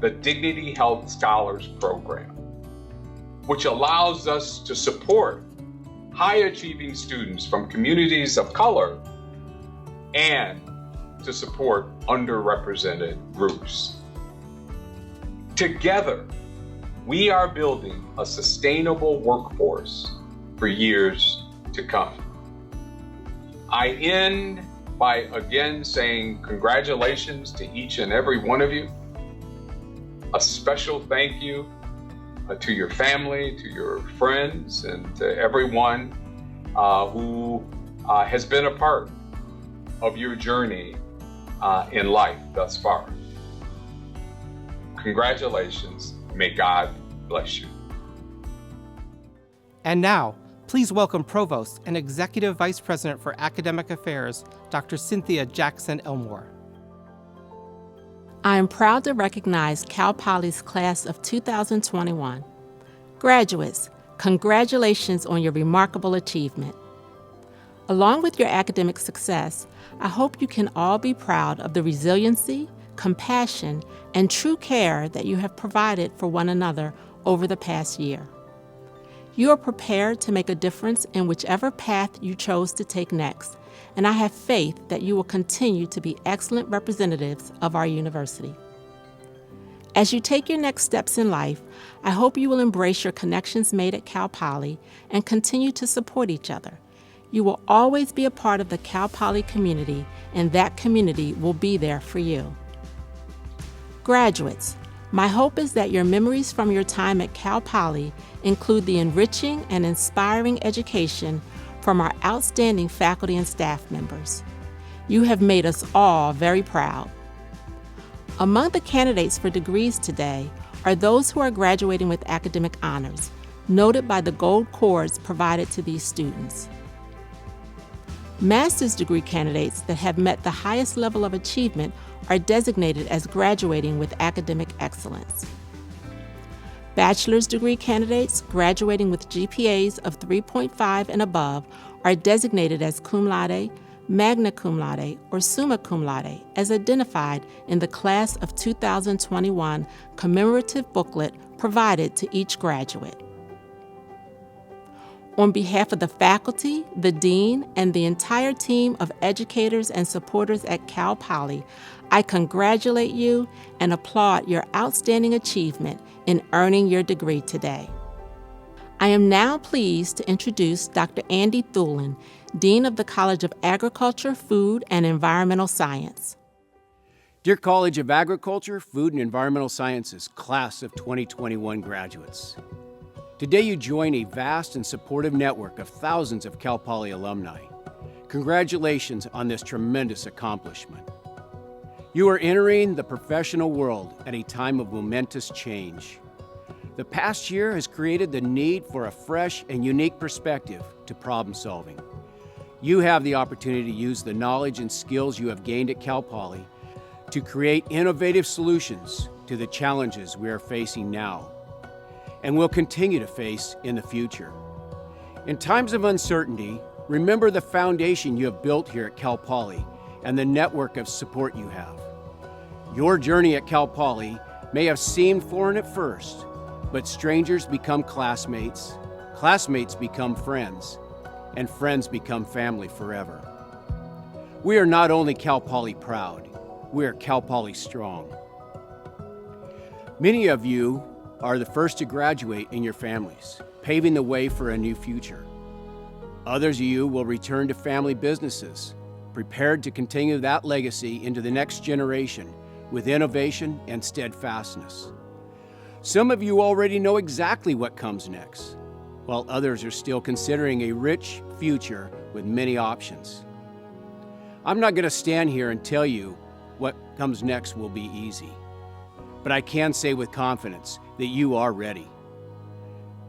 the Dignity Health Scholars Program, which allows us to support high-achieving students from communities of color and to support underrepresented groups. Together, we are building a sustainable workforce for years to come. I end by again saying congratulations to each and every one of you. A special thank you to your family, to your friends, and to everyone who has been a part of your journey in life thus far. Congratulations. May God bless you. And now, please welcome Provost and Executive Vice President for Academic Affairs, Dr. Cynthia Jackson-Elmore. I am proud to recognize Cal Poly's class of 2021. Graduates, congratulations on your remarkable achievement. Along with your academic success, I hope you can all be proud of the resiliency, compassion, and true care that you have provided for one another over the past year. You are prepared to make a difference in whichever path you chose to take next, and I have faith that you will continue to be excellent representatives of our university. As you take your next steps in life, I hope you will embrace your connections made at Cal Poly and continue to support each other. You will always be a part of the Cal Poly community, and that community will be there for you. Graduates, my hope is that your memories from your time at Cal Poly include the enriching and inspiring education from our outstanding faculty and staff members. You have made us all very proud. Among the candidates for degrees today are those who are graduating with academic honors, noted by the gold cords provided to these students. Master's degree candidates that have met the highest level of achievement are designated as graduating with academic excellence. Bachelor's degree candidates graduating with GPAs of 3.5 and above are designated as cum laude, magna cum laude, or summa cum laude, as identified in the Class of 2021 commemorative booklet provided to each graduate. On behalf of the faculty, the dean, and the entire team of educators and supporters at Cal Poly, I congratulate you and applaud your outstanding achievement in earning your degree today. I am now pleased to introduce Dr. Andy Thulin, Dean of the College of Agriculture, Food, and Environmental Science. Dear College of Agriculture, Food, and Environmental Sciences, Class of 2021 graduates. Today you join a vast and supportive network of thousands of Cal Poly alumni. Congratulations on this tremendous accomplishment. You are entering the professional world at a time of momentous change. The past year has created the need for a fresh and unique perspective to problem solving. You have the opportunity to use the knowledge and skills you have gained at Cal Poly to create innovative solutions to the challenges we are facing now and will continue to face in the future. In times of uncertainty, remember the foundation you have built here at Cal Poly and the network of support you have. Your journey at Cal Poly may have seemed foreign at first, but strangers become classmates, classmates become friends, and friends become family forever. We are not only Cal Poly proud, we are Cal Poly strong. Many of you are the first to graduate in your families, paving the way for a new future. Others of you will return to family businesses, prepared to continue that legacy into the next generation with innovation and steadfastness. Some of you already know exactly what comes next, while others are still considering a rich future with many options. I'm not going to stand here and tell you what comes next will be easy, but I can say with confidence that you are ready.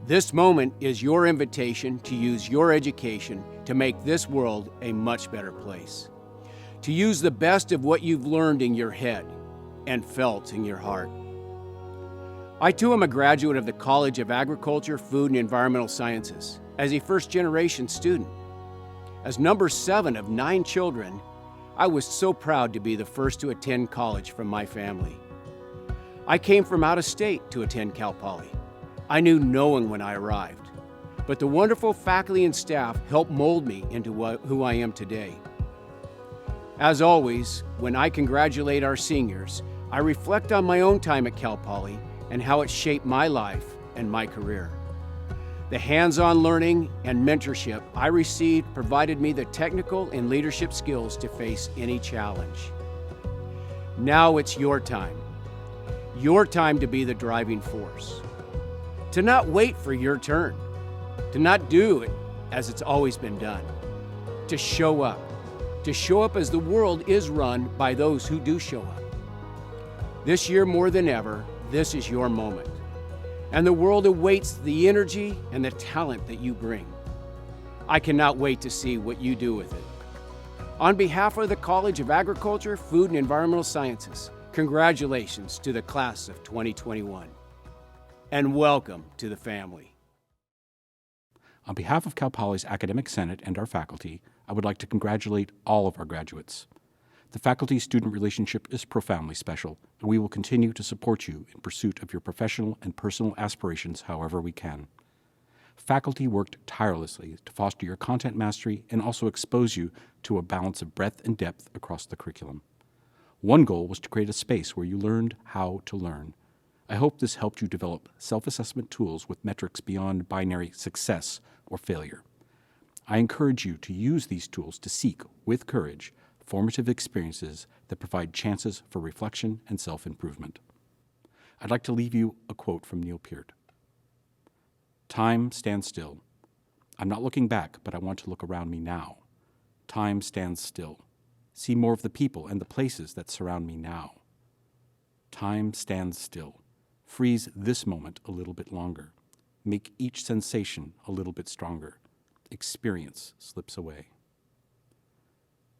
This moment is your invitation to use your education to make this world a much better place, to use the best of what you've learned in your head and felt in your heart. I too am a graduate of the College of Agriculture, Food and Environmental Sciences as a first-generation student. As number 7 of 9 children, I was so proud to be the first to attend college from my family. I came from out of state to attend Cal Poly. I knew no one when I arrived, but the wonderful faculty and staff helped mold me into who I am today. As always, when I congratulate our seniors, I reflect on my own time at Cal Poly and how it shaped my life and my career. The hands-on learning and mentorship I received provided me the technical and leadership skills to face any challenge. Now it's your time to be the driving force, to not wait for your turn, to not do it as it's always been done, to show up as the world is run by those who do show up. This year more than ever, this is your moment, and the world awaits the energy and the talent that you bring. I cannot wait to see what you do with it. On behalf of the College of Agriculture, Food and Environmental Sciences, congratulations to the class of 2021, and welcome to the family. On behalf of Cal Poly's Academic Senate and our faculty, I would like to congratulate all of our graduates. The faculty-student relationship is profoundly special, and we will continue to support you in pursuit of your professional and personal aspirations however we can. Faculty worked tirelessly to foster your content mastery and also expose you to a balance of breadth and depth across the curriculum. One goal was to create a space where you learned how to learn. I hope this helped you develop self-assessment tools with metrics beyond binary success or failure. I encourage you to use these tools to seek, with courage, formative experiences that provide chances for reflection and self-improvement. I'd like to leave you a quote from Neil Peart. Time stands still. I'm not looking back, but I want to look around me now. Time stands still. See more of the people and the places that surround me now. Time stands still. Freeze this moment a little bit longer. Make each sensation a little bit stronger. Experience slips away.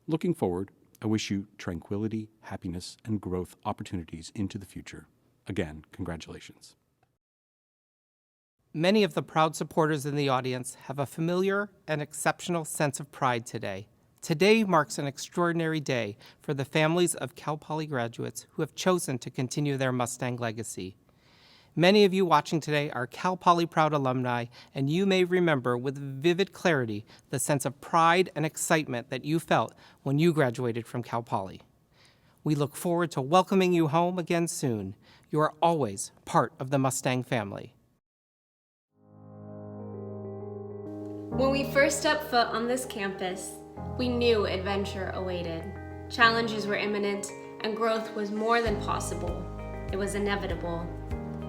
Looking forward, I wish you tranquility, happiness, and growth opportunities into the future. Again, congratulations. Many of the proud supporters in the audience have a familiar and exceptional sense of pride today. Today marks an extraordinary day for the families of Cal Poly graduates who have chosen to continue their Mustang legacy. Many of you watching today are Cal Poly proud alumni, and you may remember with vivid clarity the sense of pride and excitement that you felt when you graduated from Cal Poly. We look forward to welcoming you home again soon. You are always part of the Mustang family. When we first stepped foot on this campus, we knew adventure awaited. Challenges were imminent, and growth was more than possible. It was inevitable.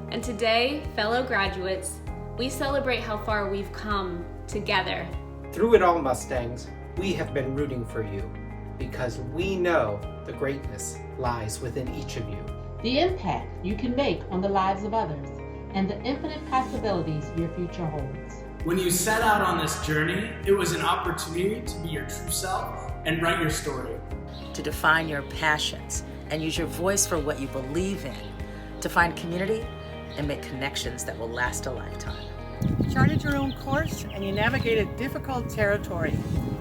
And today, fellow graduates, we celebrate how far we've come together. Through it all, Mustangs, we have been rooting for you because we know the greatness lies within each of you. The impact you can make on the lives of others, and the infinite possibilities your future holds. When you set out on this journey, it was an opportunity to be your true self and write your story. To define your passions and use your voice for what you believe in. To find community and make connections that will last a lifetime. You charted your own course and you navigated difficult territory.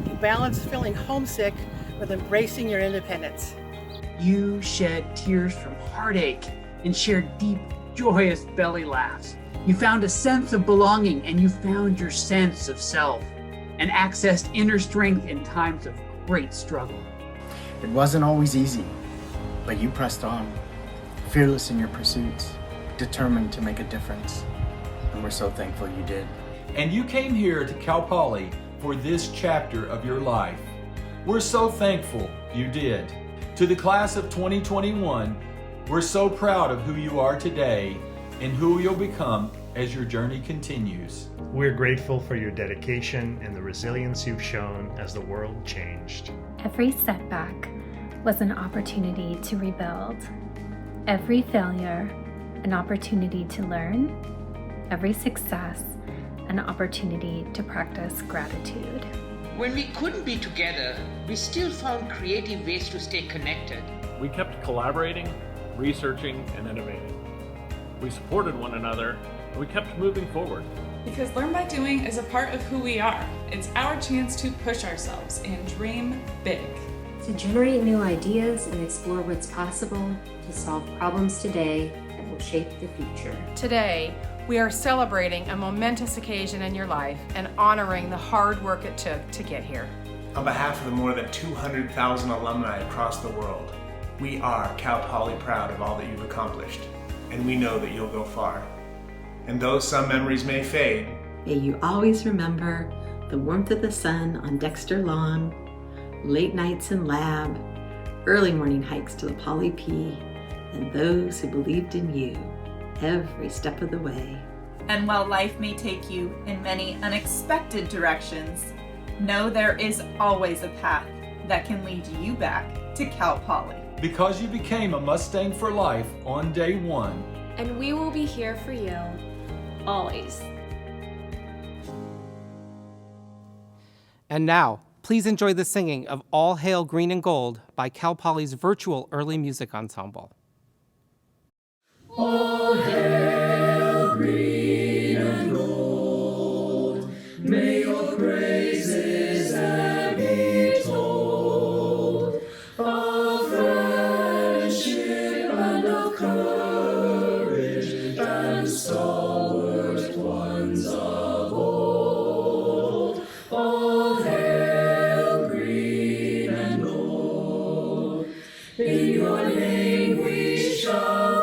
You balanced feeling homesick with embracing your independence. You shed tears from heartache and shared deep, joyous belly laughs. You found a sense of belonging and you found your sense of self and accessed inner strength in times of great struggle. It wasn't always easy, but you pressed on, fearless in your pursuits, determined to make a difference. And we're so thankful you did. And you came here to Cal Poly for this chapter of your life. We're so thankful you did. To the class of 2021, we're so proud of who you are today and who you'll become as your journey continues. We're grateful for your dedication and the resilience you've shown as the world changed. Every setback was an opportunity to rebuild. Every failure, an opportunity to learn. Every success, an opportunity to practice gratitude. When we couldn't be together, we still found creative ways to stay connected. We kept collaborating, researching, and innovating. We supported one another, and we kept moving forward. Because Learn by Doing is a part of who we are. It's our chance to push ourselves and dream big. To generate new ideas and explore what's possible, to solve problems today that will shape the future. Today, we are celebrating a momentous occasion in your life and honoring the hard work it took to get here. On behalf of the more than 200,000 alumni across the world, we are Cal Poly proud of all that you've accomplished, and we know that you'll go far. And though some memories may fade, may you always remember the warmth of the sun on Dexter Lawn, late nights in lab, early morning hikes to the Poly P, and those who believed in you every step of the way. And while life may take you in many unexpected directions, know there is always a path that can lead you back to Cal Poly. Because you became a Mustang for life on day one. And we will be here for you, always. And now, please enjoy the singing of All Hail Green and Gold by Cal Poly's virtual early music ensemble. All hail green and gold, may your praises ever be told, of friendship and of courage and stalwart ones of old. All hail green and gold, in your name we shall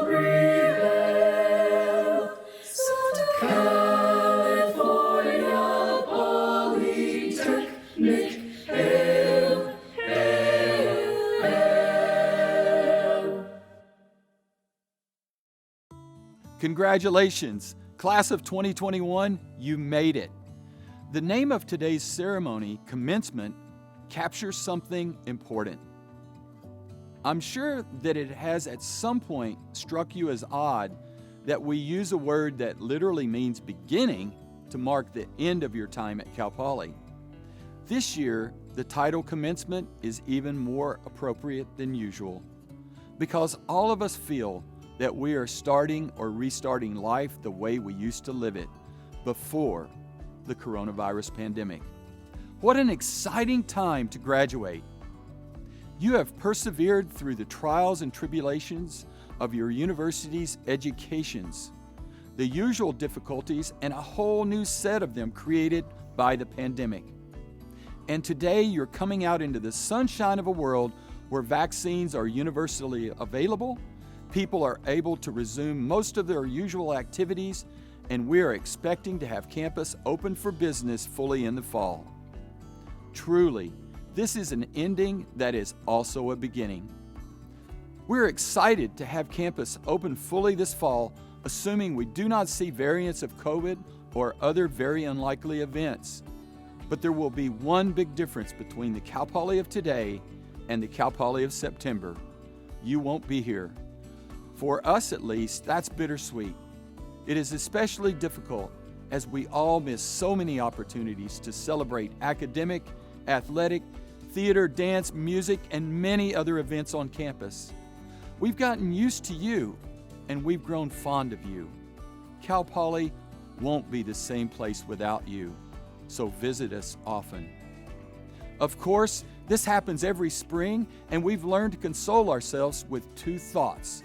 Congratulations, class of 2021, you made it. The name of today's ceremony, Commencement, captures something important. I'm sure that it has at some point struck you as odd that we use a word that literally means beginning to mark the end of your time at Cal Poly. This year, the title Commencement is even more appropriate than usual because all of us feel that we are starting or restarting life the way we used to live it before the coronavirus pandemic. What an exciting time to graduate. You have persevered through the trials and tribulations of your university's educations, the usual difficulties and a whole new set of them created by the pandemic. And today you're coming out into the sunshine of a world where vaccines are universally available, people are able to resume most of their usual activities, and we are expecting to have campus open for business fully in the fall. Truly, this is an ending that is also a beginning. We're excited to have campus open fully this fall, assuming we do not see variants of COVID or other very unlikely events. But there will be one big difference between the Cal Poly of today and the Cal Poly of September. You won't be here. For us at least, that's bittersweet. It is especially difficult as we all miss so many opportunities to celebrate academic, athletic, theater, dance, music, and many other events on campus. We've gotten used to you, and we've grown fond of you. Cal Poly won't be the same place without you, so visit us often. Of course, this happens every spring, and we've learned to console ourselves with two thoughts.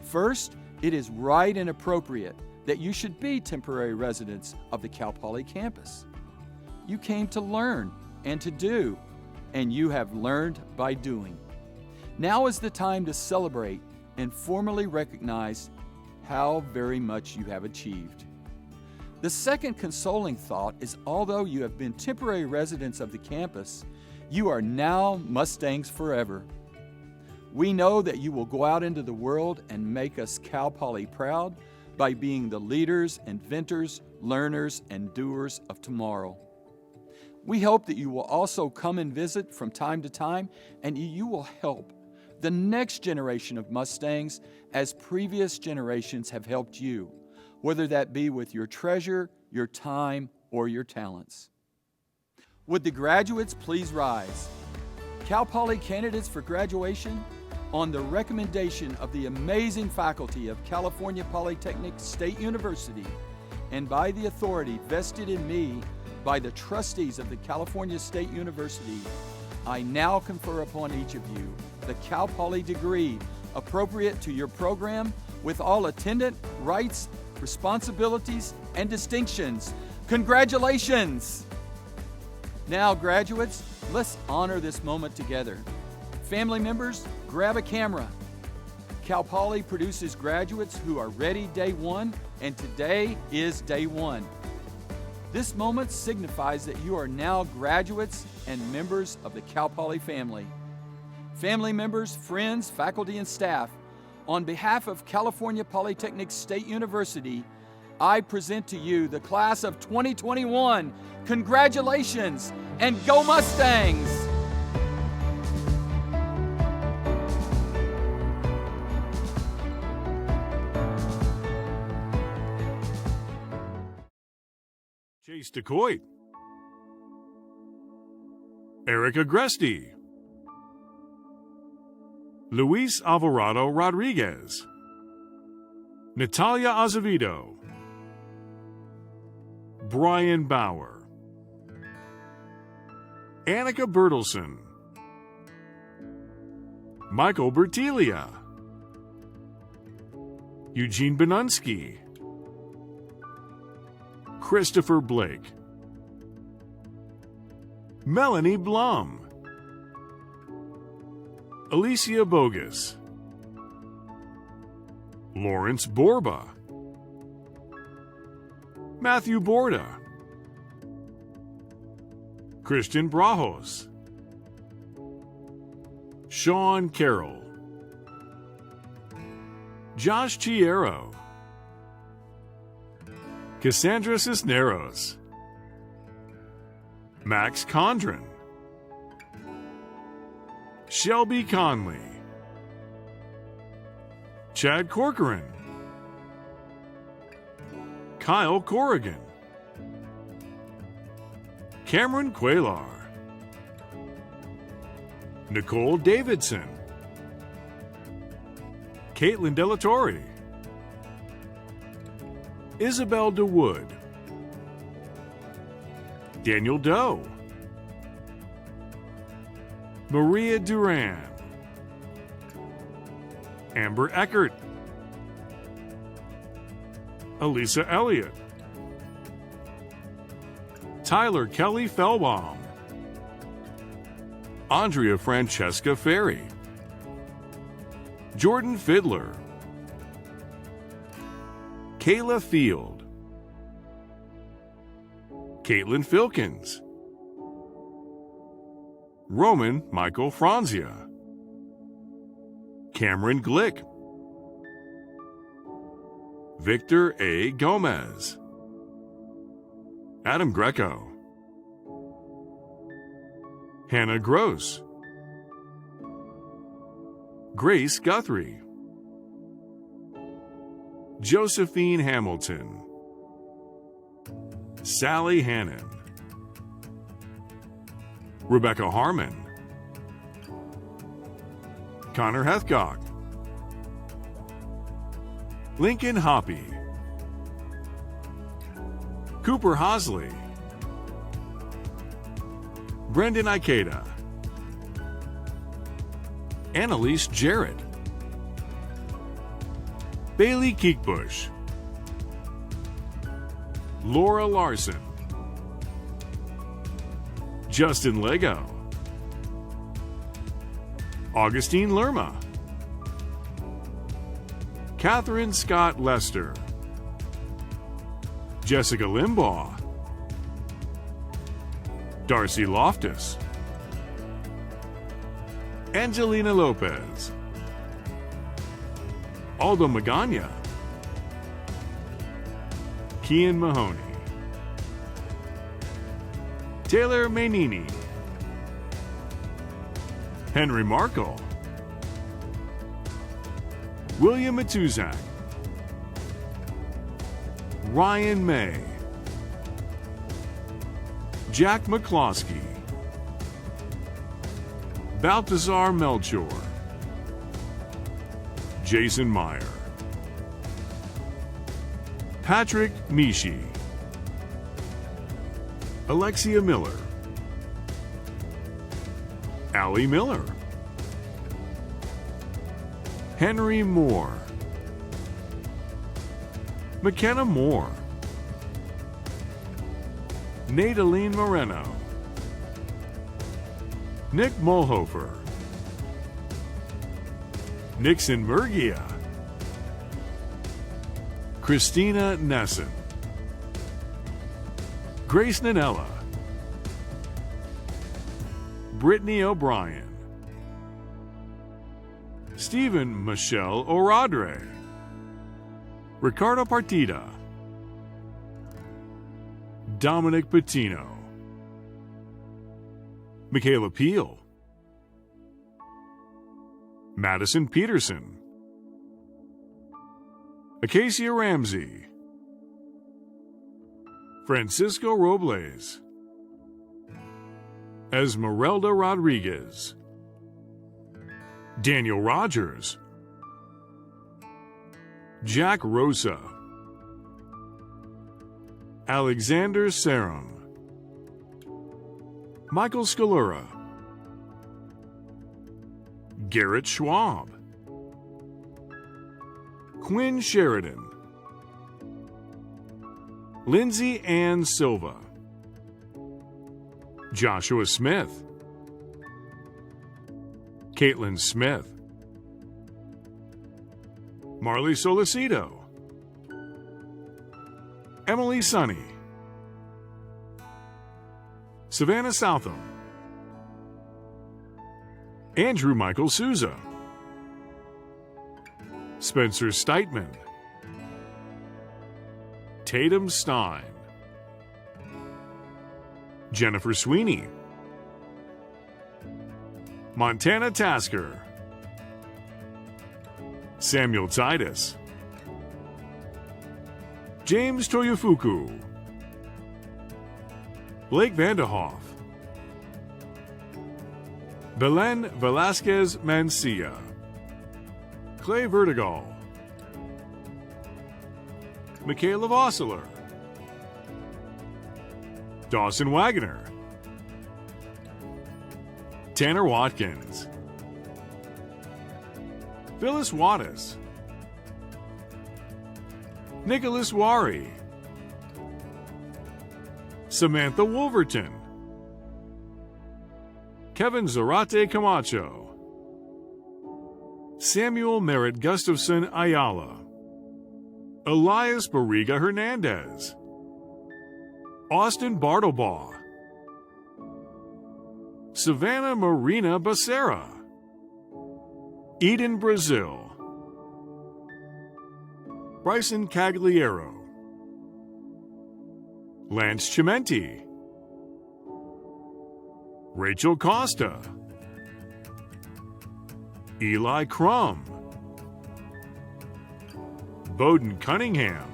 First, it is right and appropriate that you should be temporary residents of the Cal Poly campus. You came to learn and to do, and you have learned by doing. Now is the time to celebrate and formally recognize how very much you have achieved. The second consoling thought is, although you have been temporary residents of the campus, you are now Mustangs forever. We know that you will go out into the world and make us Cal Poly proud by being the leaders, inventors, learners, and doers of tomorrow. We hope that you will also come and visit from time to time, and you will help the next generation of Mustangs as previous generations have helped you, whether that be with your treasure, your time, or your talents. Would the graduates please rise? Cal Poly candidates for graduation, on the recommendation of the amazing faculty of California Polytechnic State University and by the authority vested in me by the trustees of the California State University, I now confer upon each of you the Cal Poly degree appropriate to your program with all attendant rights, responsibilities, and distinctions. Congratulations! Now, graduates, let's honor this moment together. Family members, grab a camera. Cal Poly produces graduates who are ready day one, and today is day one. This moment signifies that you are now graduates and members of the Cal Poly family. Family members, friends, faculty, and staff, on behalf of California Polytechnic State University, I present to you the class of 2021. Congratulations, and go Mustangs! Chase DeCoit, Eric Agresti, Luis Alvarado Rodriguez, Natalia Azevedo, Brian Bauer, Annika Bertelson, Michael Bertilia, Eugene Benunsky, Christopher Blake, Melanie Blum, Alicia Bogus, Lawrence Borba, Matthew Borda, Christian Brajos, Sean Carroll, Josh Chiero, Cassandra Cisneros, Max Condren, Shelby Conley, Chad Corcoran, Kyle Corrigan, Cameron Quaylar, Nicole Davidson, Caitlin Delatorre, Isabel DeWood, Daniel Doe, Maria Duran, Amber Eckert, Elisa Elliott, Tyler Kelly Fellbaum, Andrea Francesca Ferry, Jordan Fiddler, Kayla Field, Caitlin Filkins, Roman Michael Franzia, Cameron Glick, Victor A. Gomez, Adam Greco, Hannah Gross, Grace Guthrie, Josephine Hamilton, Sally Hannon, Rebecca Harmon, Connor Hethcock, Lincoln Hoppy, Cooper Hosley, Brendan Ikeda, Annalise Jarrett, Bailey Keekbush, Laura Larson, Justin Lego, Augustine Lerma, Catherine Scott Lester, Jessica Limbaugh, Darcy Loftus, Angelina Lopez, Aldo Magana, Kian Mahoney, Taylor Mainini, Henry Markle, William Matuzak, Ryan May, Jack McCloskey, Balthazar Melchior, Jason Meyer, Patrick Mishi, Alexia Miller, Allie Miller, Henry Moore, McKenna Moore, Nadaline Moreno, Nick Mulhofer, Nixon Murgia, Christina Nesson, Grace Nanella, Brittany O'Brien, Stephen Michelle Oradre, Ricardo Partida, Dominic Patino, Michaela Peel, Madison Peterson, Acacia Ramsey, Francisco Robles, Esmeralda Rodriguez, Daniel Rogers, Jack Rosa, Alexander Sarum, Michael Scalura, Garrett Schwab, Quinn Sheridan, Lindsay Ann Silva, Joshua Smith, Caitlin Smith, Marley Solicito, Emily Sunny, Savannah Southam, Andrew Michael Souza, Spencer Steitman, Tatum Stein, Jennifer Sweeney, Montana Tasker, Samuel Titus, James Toyofuku, Blake Vanderhoff, Belen Velasquez Mancia, Clay Vertigal, Michaela Vossler, Dawson Wagner, Tanner Watkins, Phyllis Wattis, Nicholas Wari, Samantha Wolverton, Kevin Zarate Camacho, Samuel Merritt Gustafson Ayala, Elias Barriga Hernandez, Austin Bartlebaugh, Savannah Marina Becerra, Eden Brazil, Bryson Cagliero, Lance Chimenti, Rachel Costa, Eli Crum, Bowden Cunningham,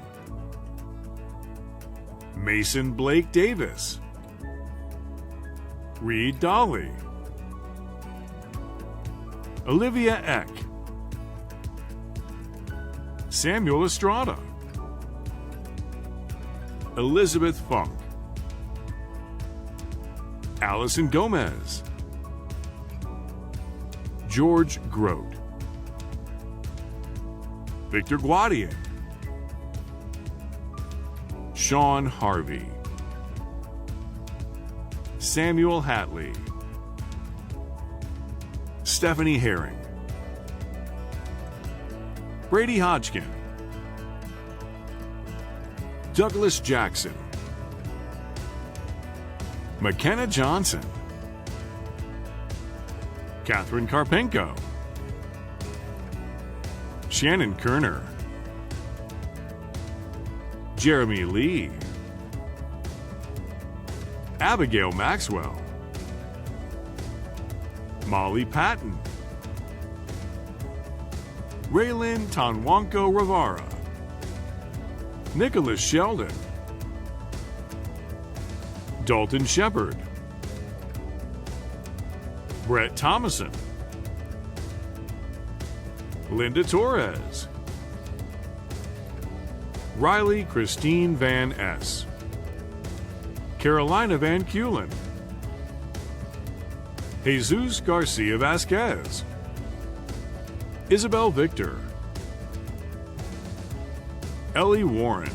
Mason Blake Davis, Reed Dolly, Olivia Eck, Samuel Estrada, Elizabeth Funk, Allison Gomez, George Grote, Victor Guadian, Sean Harvey, Samuel Hatley, Stephanie Herring, Brady Hodgkin, Douglas Jackson, McKenna Johnson, Catherine Karpenko, Shannon Kerner, Jeremy Lee, Abigail Maxwell, Molly Patton, Raylyn Tanwanko Rivara, Nicholas Sheldon, Dalton Shepard, Brett Thomason, Linda Torres, Riley Christine Van S., Carolina Van Kulen, Jesus Garcia Vasquez, Isabel Victor, Ellie Warren,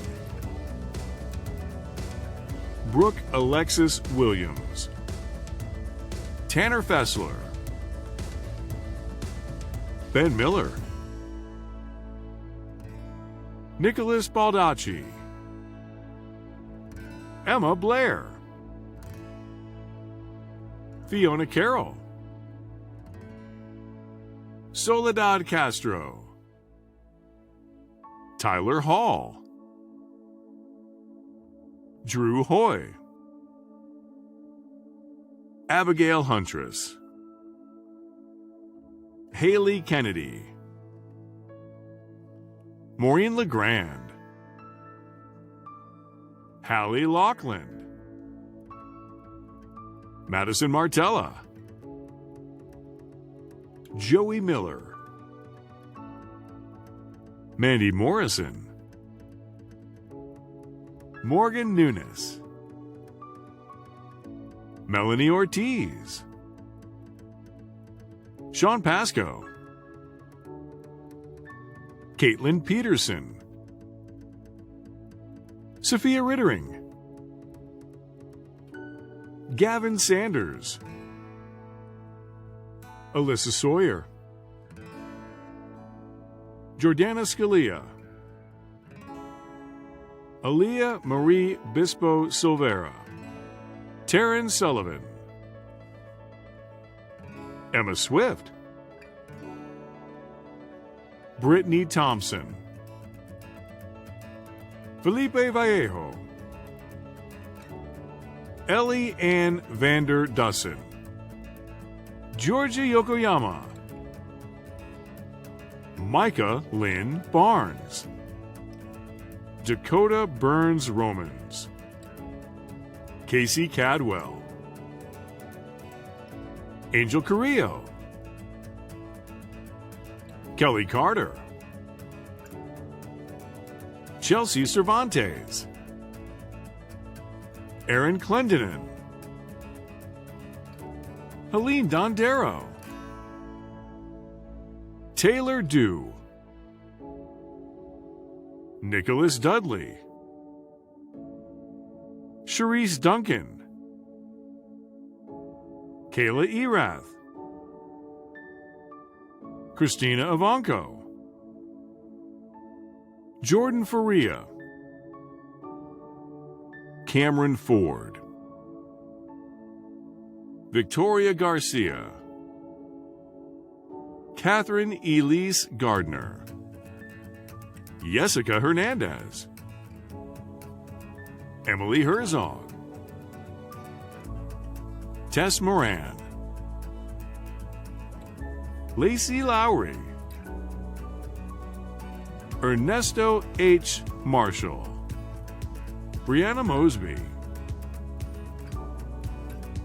Brooke Alexis Williams, Tanner Fessler, Ben Miller, Nicholas Baldacci, Emma Blair, Fiona Carroll, Soledad Castro, Tyler Hall, Drew Hoy, Abigail Huntress, Haley Kennedy, Maureen LeGrand, Hallie Lockland, Madison Martella, Joey Miller, Mandy Morrison, Morgan Nunes, Melanie Ortiz, Sean Pasco, Caitlin Peterson, Sophia Rittering, Gavin Sanders, Alyssa Sawyer, Jordana Scalia, Aaliyah Marie Bispo Silvera, Taryn Sullivan, Emma Swift, Brittany Thompson, Felipe Vallejo, Ellie Ann Vander Dussen, Georgia Yokoyama, Micah Lynn Barnes, Dakota Burns Romans, Casey Cadwell, Angel Carrillo, Kelly Carter, Chelsea Cervantes, Aaron Clendenin, Helene Dondero, Taylor Dew, Nicholas Dudley, Sharice Duncan, Kayla Erath, Christina Ivanko, Jordan Faria, Cameron Ford, Victoria Garcia, Catherine Elise Gardner, Jessica Hernandez, Emily Herzog, Tess Moran, Lacey Lowry, Ernesto H. Marshall, Brianna Mosby,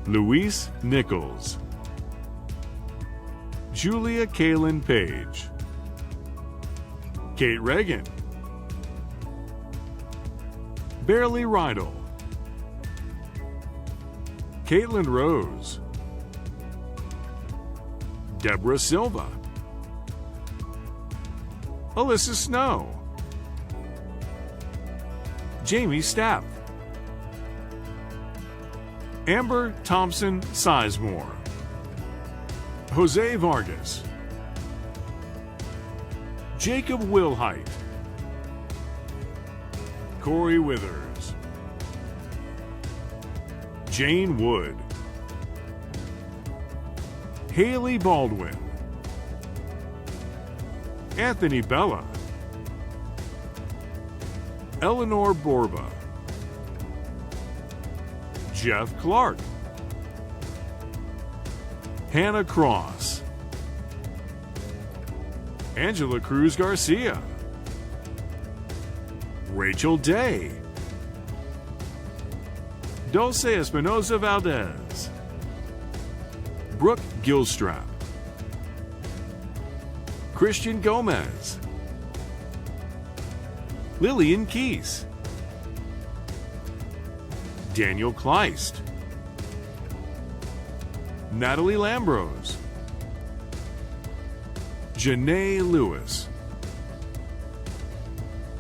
Luis Nichols, Julia Kaylin Page, Kate Reagan, Bearly Rydell, Caitlin Rose, Deborah Silva, Alyssa Snow, Jamie Stapp, Amber Thompson Sizemore, Jose Vargas, Jacob Wilhite, Corey Withers, Jane Wood, Haley Baldwin, Anthony Bella, Eleanor Borba, Jeff Clark, Hannah Cross, Angela Cruz Garcia, Rachel Day, Dulce Espinosa Valdez, Brooke Gilstrap, Christian Gomez, Lillian Keese, Daniel Kleist, Natalie Lambrose, Janae Lewis,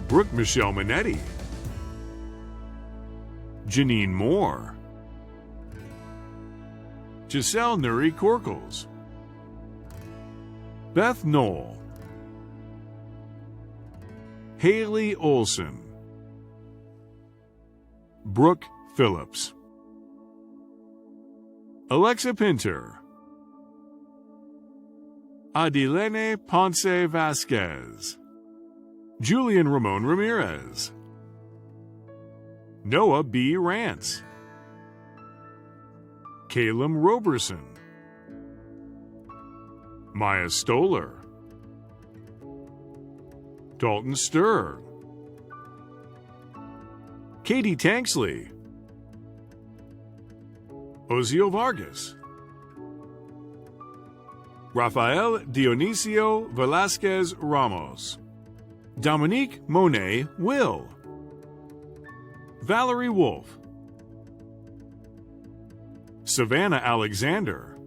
Brooke Michelle Minetti, Janine Moore, Giselle Nuri Corkles, Beth Knoll, Haley Olson, Brooke Phillips, Alexa Pinter, Adilene Ponce Vasquez, Julian Ramon Ramirez, Noah B. Rance, Caleb Roberson, Maya Stoller, Dalton Sturr, Katie Tanksley, Ozio Vargas, Rafael Dionisio Velasquez Ramos, Dominique Monet Will, Valerie Wolf, Savannah Alexander,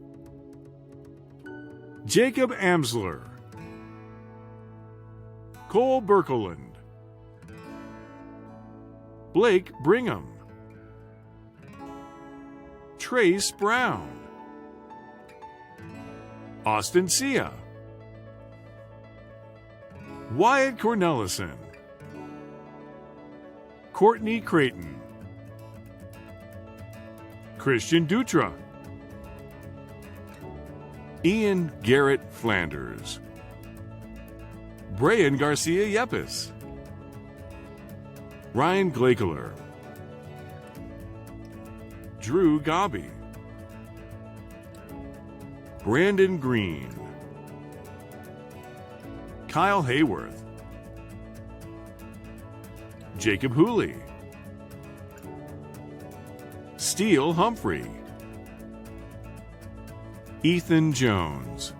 Jacob Amsler, Cole Berkeland, Blake Brigham, Trace Brown, Austin Sia, Wyatt Cornelison, Courtney Creighton, Christian Dutra, Ian Garrett Flanders, Brian Garcia Yepes, Ryan Glakeler, Drew Gobby, Brandon Green, Kyle Hayworth, Jacob Hooley, Steele Humphrey, Ethan Jones,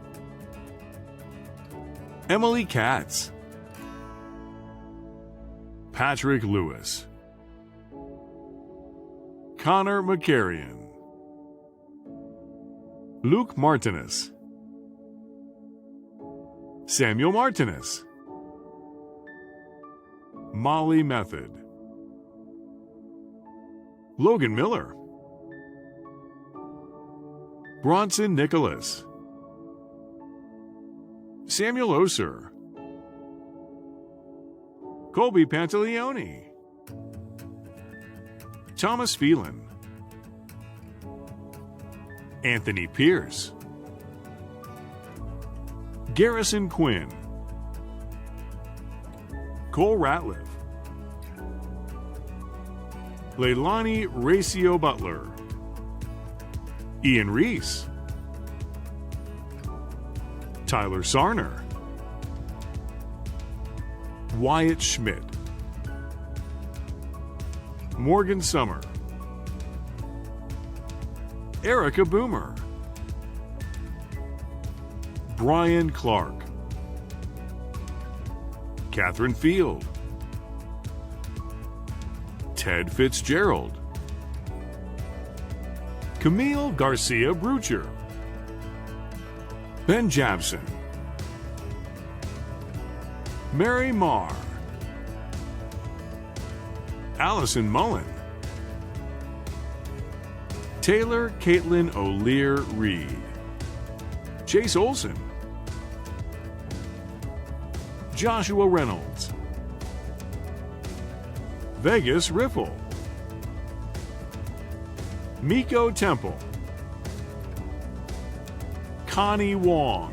Emily Katz, Patrick Lewis, Connor McCarrion, Luke Martinez, Samuel Martinez, Molly Method, Logan Miller, Bronson Nicholas, Samuel Oser, Colby Pantaleone, Thomas Phelan, Anthony Pierce, Garrison Quinn, Cole Ratliff, Leilani Racio Butler, Ian Reese, Tyler Sarner, Wyatt Schmidt, Morgan Summer, Erica Boomer, Brian Clark, Catherine Field, Ted Fitzgerald, Camille Garcia Brucher, Ben Jabson, Mary Marr, Allison Mullen, Taylor Caitlin O'Lear Reed, Chase Olson, Joshua Reynolds, Vegas Riffle, Miko Temple, Connie Wong,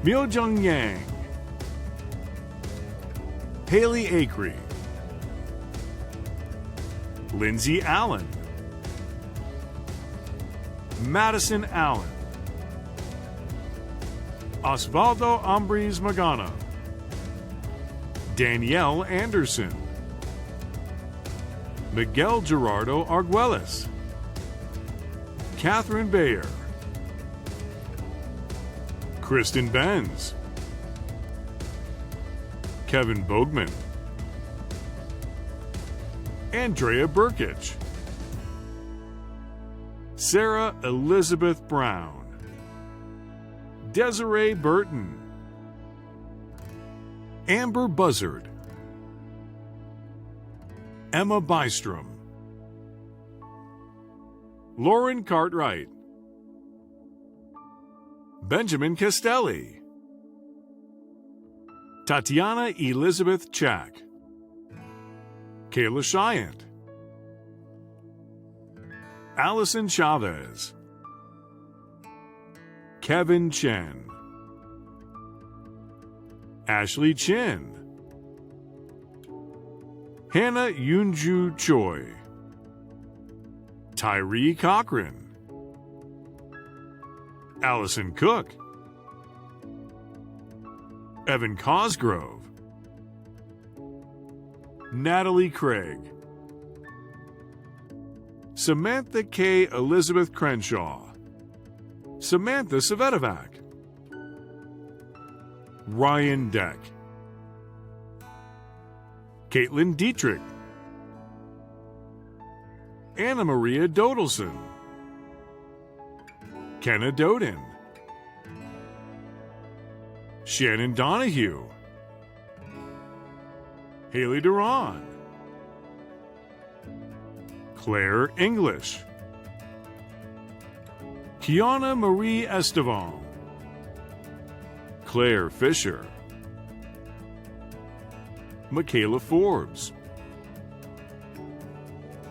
Myojung Yang, Haley Acree, Lindsay Allen, Madison Allen, Osvaldo Ambris Magana, Danielle Anderson, Miguel Gerardo Arguelles, Catherine Bayer, Kristen Benz, Kevin Bogman, Andrea Burkich, Sarah Elizabeth Brown, Desiree Burton, Amber Buzzard, Emma Bystrom, Lauren Cartwright, Benjamin Castelli, Tatiana Elizabeth Chack, Kayla Shiant, Allison Chavez, Kevin Chen, Ashley Chin, Hannah Yunju Choi, Tyree Cochran, Allison Cook, Evan Cosgrove, Natalie Craig, Samantha K. Elizabeth Crenshaw, Samantha Savetovac, Ryan Deck, Caitlin Dietrich, Anna Maria Dodelson, Kenna Doden, Shannon Donahue, Haley Duran, Claire English, Kiana Marie Estevan, Claire Fisher, Michaela Forbes,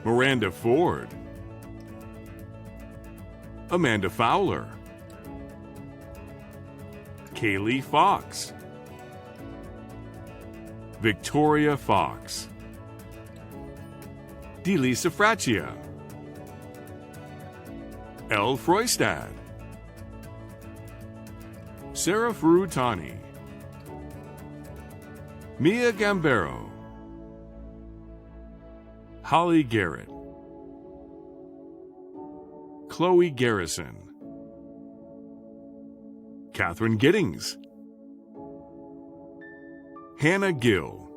Miranda Ford, Amanda Fowler, Kaylee Fox, Victoria Fox, Delisa Fraccia, Elle Freustad, Sarah Frutani, Mia Gambero, Holly Garrett, Chloe Garrison, Catherine Giddings, Hannah Gill,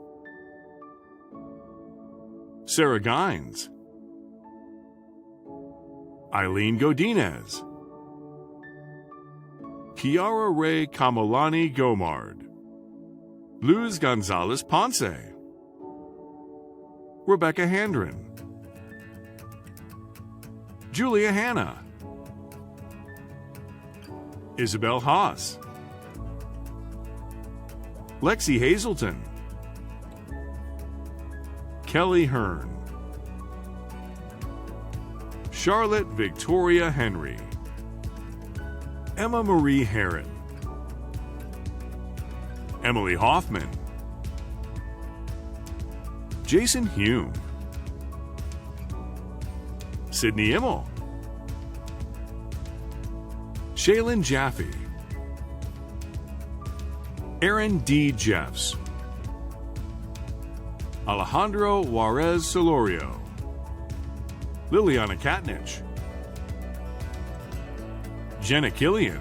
Sarah Gines, Eileen Godinez, Kiara Ray Kamalani Gomard, Luz Gonzalez Ponce, Rebecca Handren, Julia Hanna, Isabel Haas, Lexi Hazelton, Kelly Hearn, Charlotte Victoria Henry, Emma Marie Herron, Emily Hoffman, Jason Hume, Sydney Immel, Shaylin Jaffe, Aaron D. Jeffs, Alejandro Juarez Solorio, Liliana Katnich, Jenna Killian,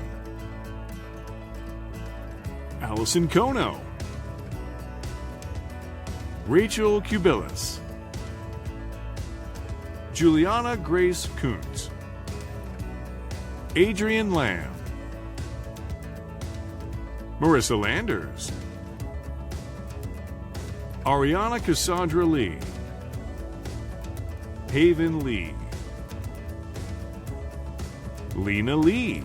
Allison Kono, Rachel Kubilis, Juliana Grace Kuntz, Adrian Lamb, Marissa Landers, Ariana Cassandra Lee, Haven Lee, Lena Lee,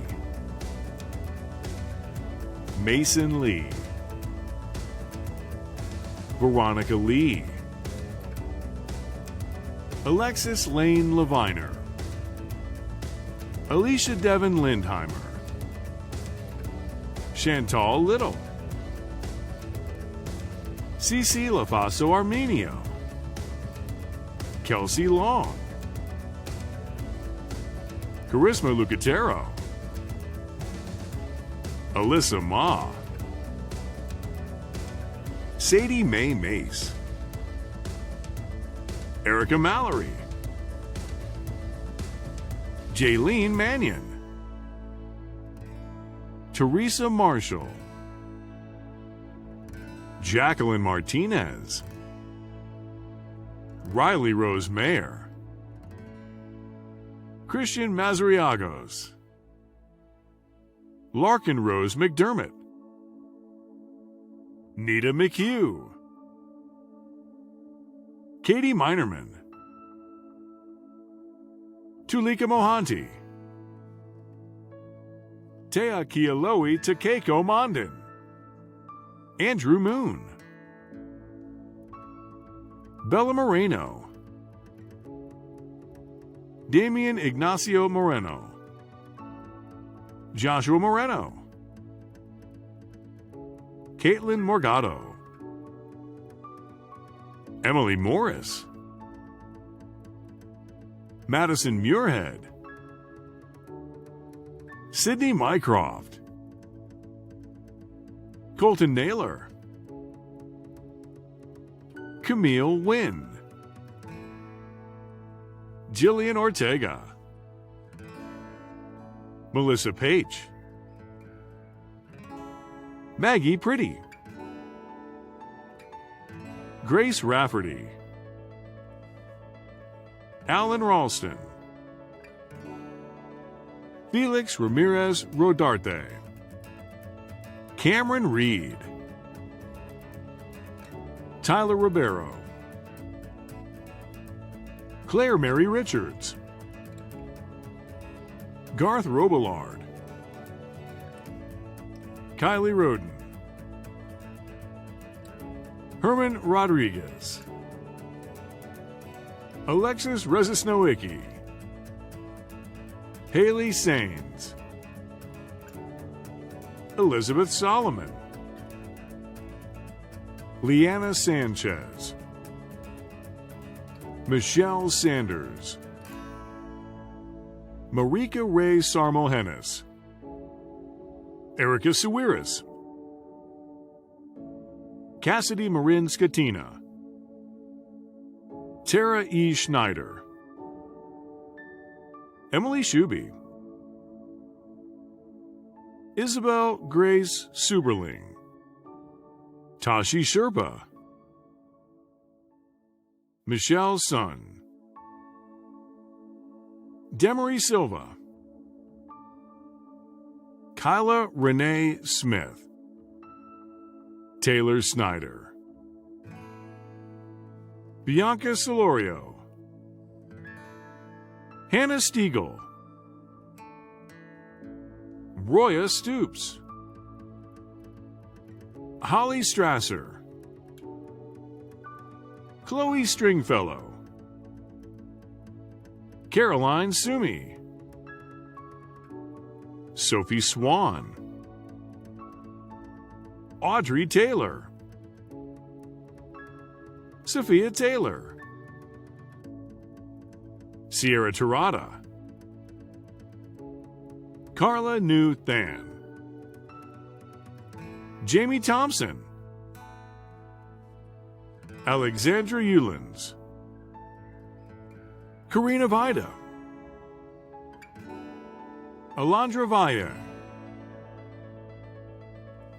Mason Lee, Veronica Lee, Alexis Lane Leviner, Alicia Devon Lindheimer, Chantal Little, Cici Lafaso Armenio, Kelsey Long, Charisma Lucatero, Alyssa Ma, Sadie Mae Mace, Erica Mallory, Jaylene Mannion, Teresa Marshall, Jacqueline Martinez, Riley Rose Mayer, Christian Mazariagos, Larkin Rose McDermott, Nita McHugh, Katie Minerman, Tulika Mohanty, Tea Kialowi Takeko Mondin, Andrew Moon, Bella Moreno, Damian Ignacio Moreno, Joshua Moreno, Caitlin Morgado, Emily Morris, Madison Muirhead, Sydney Mycroft, Colton Naylor, Camille Wynn, Jillian Ortega, Melissa Page, Maggie Pretty, Grace Rafferty, Alan Ralston, Felix Ramirez Rodarte, Cameron Reed, Tyler Ribeiro, Claire Mary Richards, Garth Robillard, Kylie Roden, Herman Rodriguez, Alexis Rezisnowicki, Haley Sains, Elizabeth Solomon, Leanna Sanchez, Michelle Sanders, Marika Ray Sarmohenis, Erica Suwiris, Cassidy Marin Scatina, Tara E. Schneider, Emily Shuby, Isabel Grace Suberling, Tashi Sherpa, Michelle Sun, Demery Silva, Kyla Renee Smith, Taylor Snyder, Bianca Solorio, Hannah Stiegel, Roya Stoops, Holly Strasser, Chloe Stringfellow, Caroline Sumi, Sophie Swan, Audrey Taylor, Sophia Taylor, Sierra Terada, Carla New Than, Jamie Thompson, Alexandra Eulens, Karina Vida, Alondra Valle,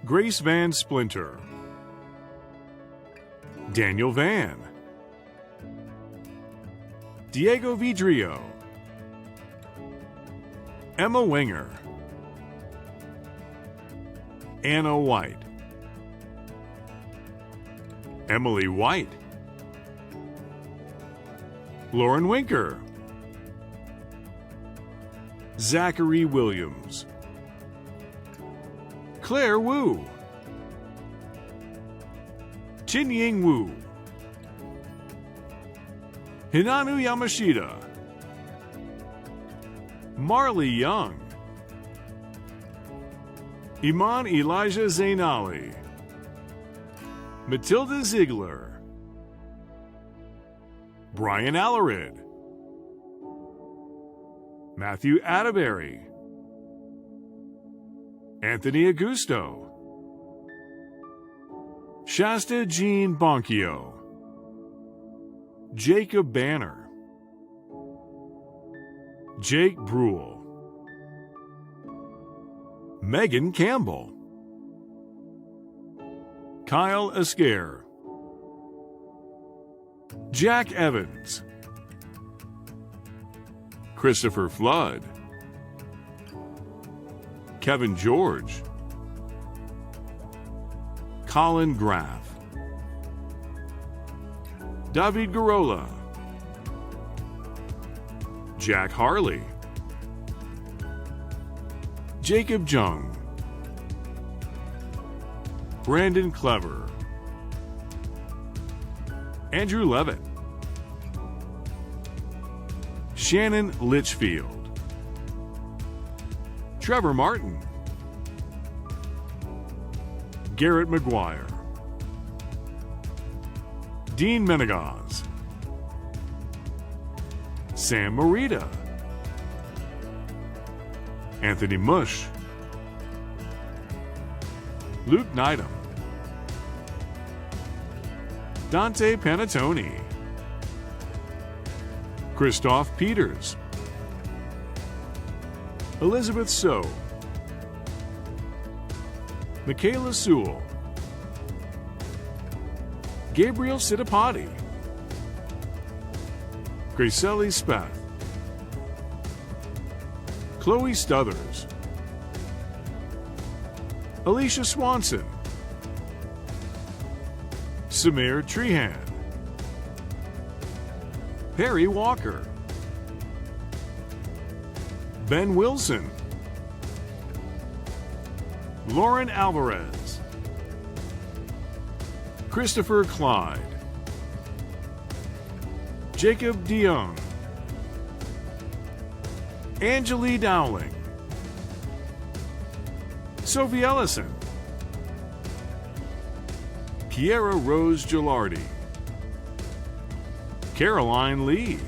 Grace Van Splinter, Daniel Van, Diego Vidrio, Emma Wenger, Anna White, Emily White, Lauren Winker, Zachary Williams, Claire Wu, Chinying Wu, Hinanu Yamashita, Marley Young, Iman Elijah Zainali, Matilda Ziegler, Brian Allerid, Matthew Atterbury, Anthony Augusto, Shasta Jean Bonkio, Jacob Banner, Jake Brule, Megan Campbell, Kyle Esquire, Jack Evans, Christopher Flood, Kevin George, Colin Graff, David Garola, Jack Harley, Jacob Jung, Brandon Clever, Andrew Levitt, Shannon Litchfield, Trevor Martin, Garrett McGuire, Dean Menegaz, Sam Morita, Anthony Mush, Luke Neidham, Dante Panatoni, Christoph Peters, Elizabeth So, Michaela Sewell, Gabriel Sittapati, Gracelli Spath, Chloe Stothers, Alicia Swanson, Samir Trehan, Perry Walker, Ben Wilson, Lauren Alvarez, Christopher Clyde, Jacob DeYoung, Angeli Dowling, Sophie Ellison, Kiera Rose Gilardi, Caroline Lee,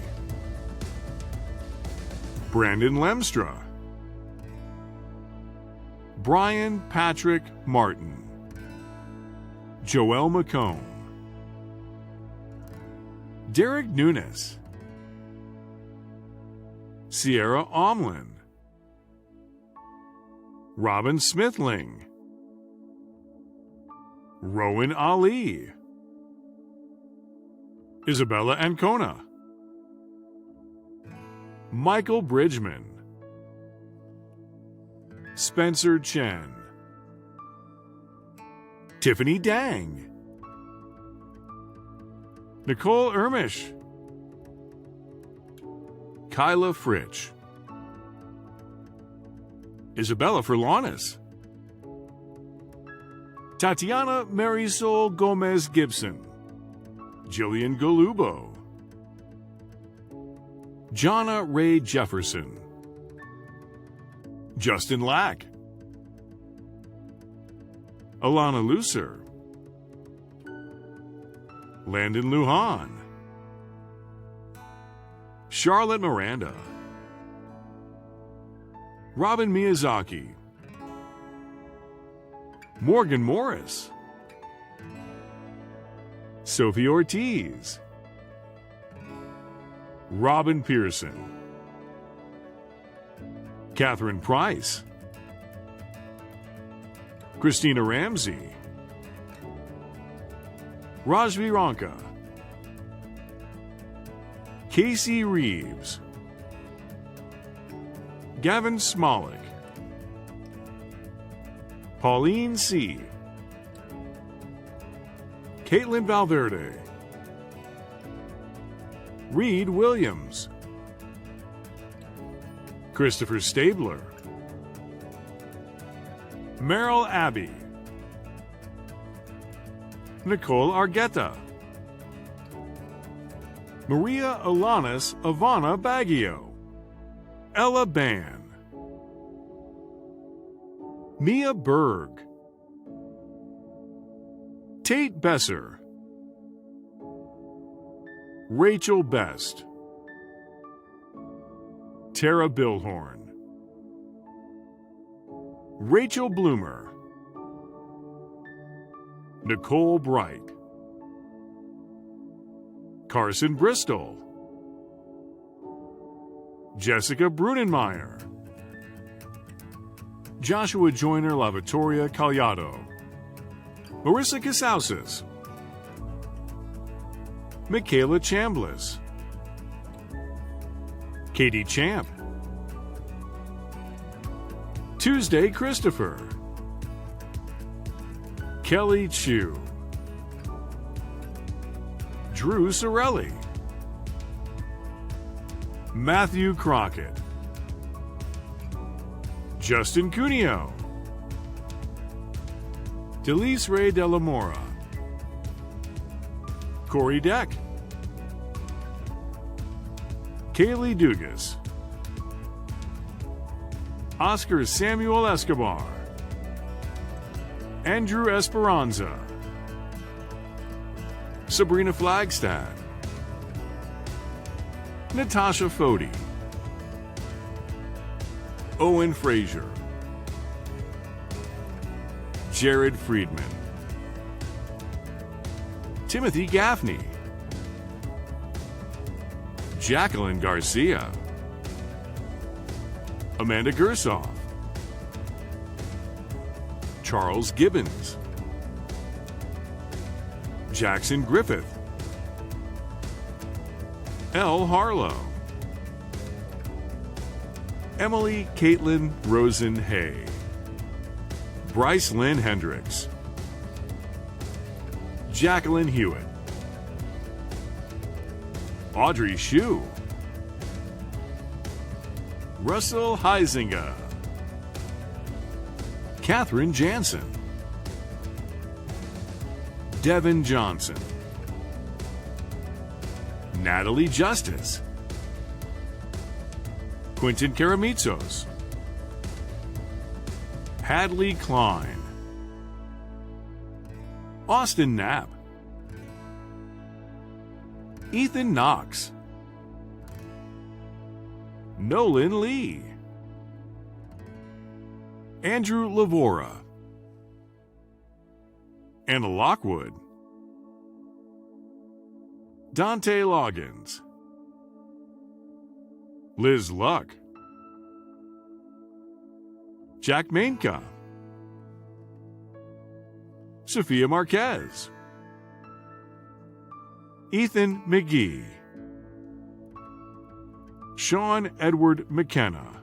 Brandon Lemstra, Brian Patrick Martin, Joel McComb, Derek Nunes, Sierra Omlin, Robin Smithling, Rowan Ali, Isabella Ancona, Michael Bridgman, Spencer Chen, Tiffany Dang, Nicole Ermish, Kyla Fritsch, Isabella Furlanis, Tatiana Marisol Gomez Gibson, Jillian Golubo, Jonna Ray Jefferson, Justin Lack, Alana Lucer, Landon Lujan, Charlotte Miranda, Robin Miyazaki, Morgan Morris, Sophie Ortiz, Robin Pearson, Catherine Price, Christina Ramsey, Rajvi Ronka, Casey Reeves, Gavin Smolik, Pauline C., Caitlin Valverde, Reed Williams, Christopher Stabler, Merrill Abbey, Nicole Argueta, Maria Alanis Ivana Baggio, Ella Ban, Mia Berg, Tate Besser, Rachel Best, Tara Billhorn, Rachel Bloomer, Nicole Bright, Carson Bristol, Jessica Brunenmeyer, Joshua Joyner Lavatoria Collado, Marissa Casausis, Michaela Chambliss, Katie Champ, Tuesday Christopher, Kelly Chu, Drew Sorelli, Matthew Crockett, Justin Cuneo, Delise Ray de la Mora, Corey Deck, Kaylee Dugas, Oscar Samuel Escobar, Andrew Esperanza, Sabrina Flagstad, Natasha Fody, Owen Frazier, Jared Friedman, Timothy Gaffney, Jacqueline Garcia, Amanda Gersoff, Charles Gibbons, Jackson Griffith, L. Harlow, Emily Caitlin Rosen Hay, Bryce Lynn Hendricks, Jacqueline Hewitt, Audrey Shue, Russell Heisinger, Catherine Jansen, Devin Johnson, Natalie Justice, Quentin Karamitsos, Hadley Klein, Austin Knapp, Ethan Knox, Nolan Lee, Andrew Lavora, Anna Lockwood, Dante Loggins, Liz Luck, Jack Mainka, Sophia Marquez, Ethan McGee, Sean Edward McKenna,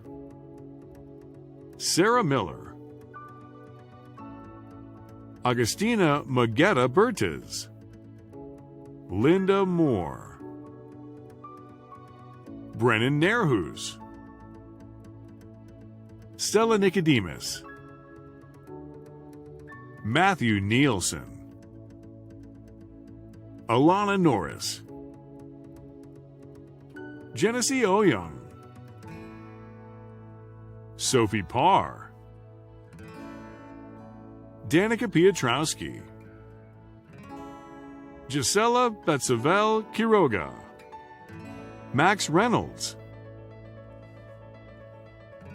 Sarah Miller, Agustina Magetta Bertes, Linda Moore, Brennan Nerhus, Stella Nicodemus, Matthew Nielsen, Alana Norris, Genesee Oyoung, Sophie Parr, Danica Piotrowski, Gisela Betsavel Quiroga, Max Reynolds,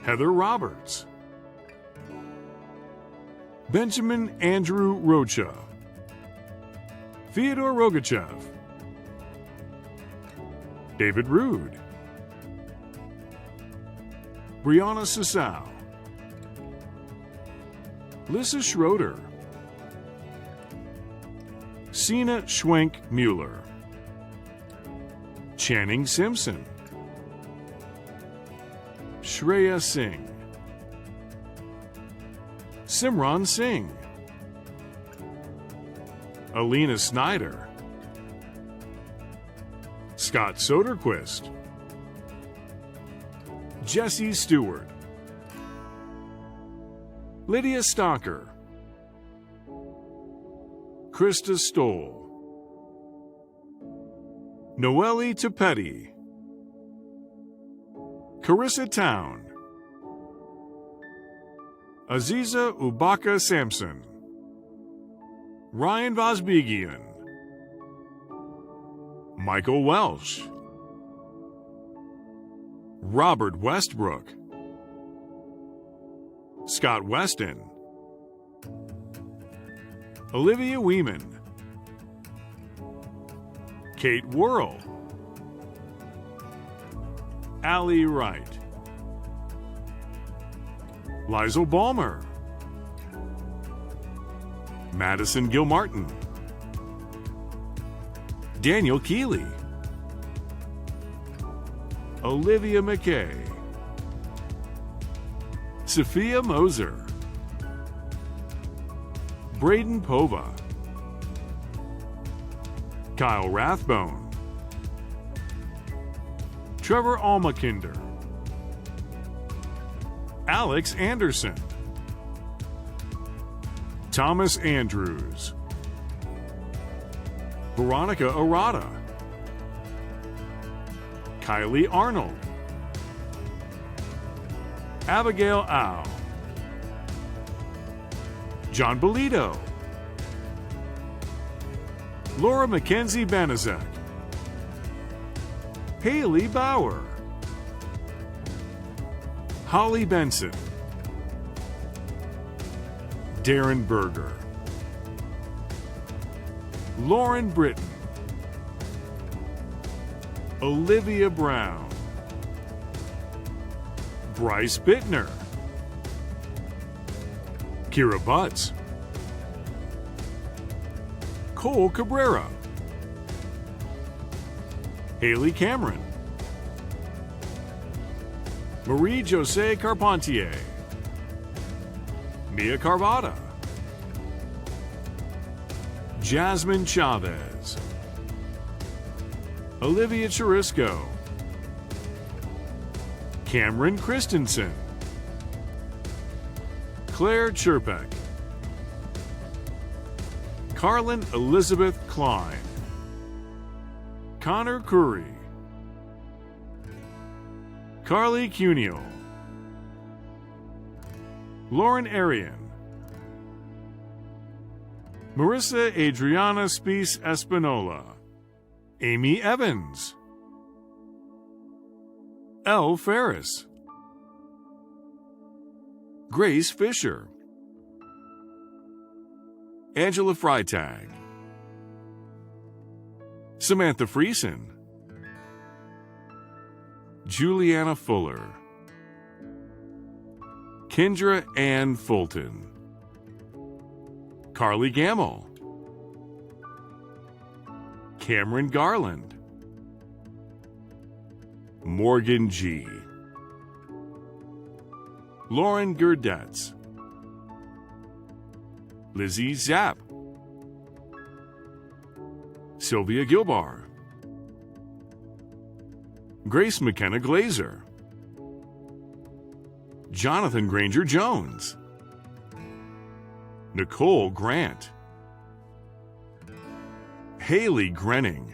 Heather Roberts, Benjamin Andrew Rocha, Fyodor Rogachev, David Rude, Brianna Sasau, Lissa Schroeder, Sina Schwenk-Mueller, Channing Simpson, Shreya Singh, Simran Singh, Alina Snyder, Scott Soderquist, Jesse Stewart, Lydia Stocker, Krista Stoll, Noelle Tapetti, Carissa Town, Aziza Ubaka Sampson, Ryan Vosbegian, Michael Welsh, Robert Westbrook, Scott Weston, Olivia Weeman, Kate Worrell, Allie Wright, Lizel Balmer, Madison Gilmartin, Daniel Keeley, Olivia McKay, Sophia Moser, Braden Pova, Kyle Rathbone, Trevor Almakinder, Alex Anderson, Thomas Andrews, Veronica Arata, Kylie Arnold, Abigail Au, John Bolito, Laura Mackenzie Banizek, Haley Bauer, Holly Benson, Darren Berger, Lauren Britton, Olivia Brown, Bryce Bittner, Kira Butts, Cole Cabrera, Haley Cameron, Marie-José Carpentier, Mia Carvada, Jasmine Chavez, Olivia Charisco, Cameron Christensen, Claire Chirpek, Carlin Elizabeth Klein, Connor Curry, Carly Cuneo, Lauren Arian, Marissa Adriana Spies Espinola, Amy Evans, Elle Ferris, Grace Fisher, Angela Freitag, Samantha Friesen, Juliana Fuller, Kendra Ann Fulton, Carly Gamble, Cameron Garland, Morgan G., Lauren Gerdetz, Lizzie Zapp, Sylvia Gilbar, Grace McKenna Glazer, Jonathan Granger Jones, Nicole Grant, Haley Grenning,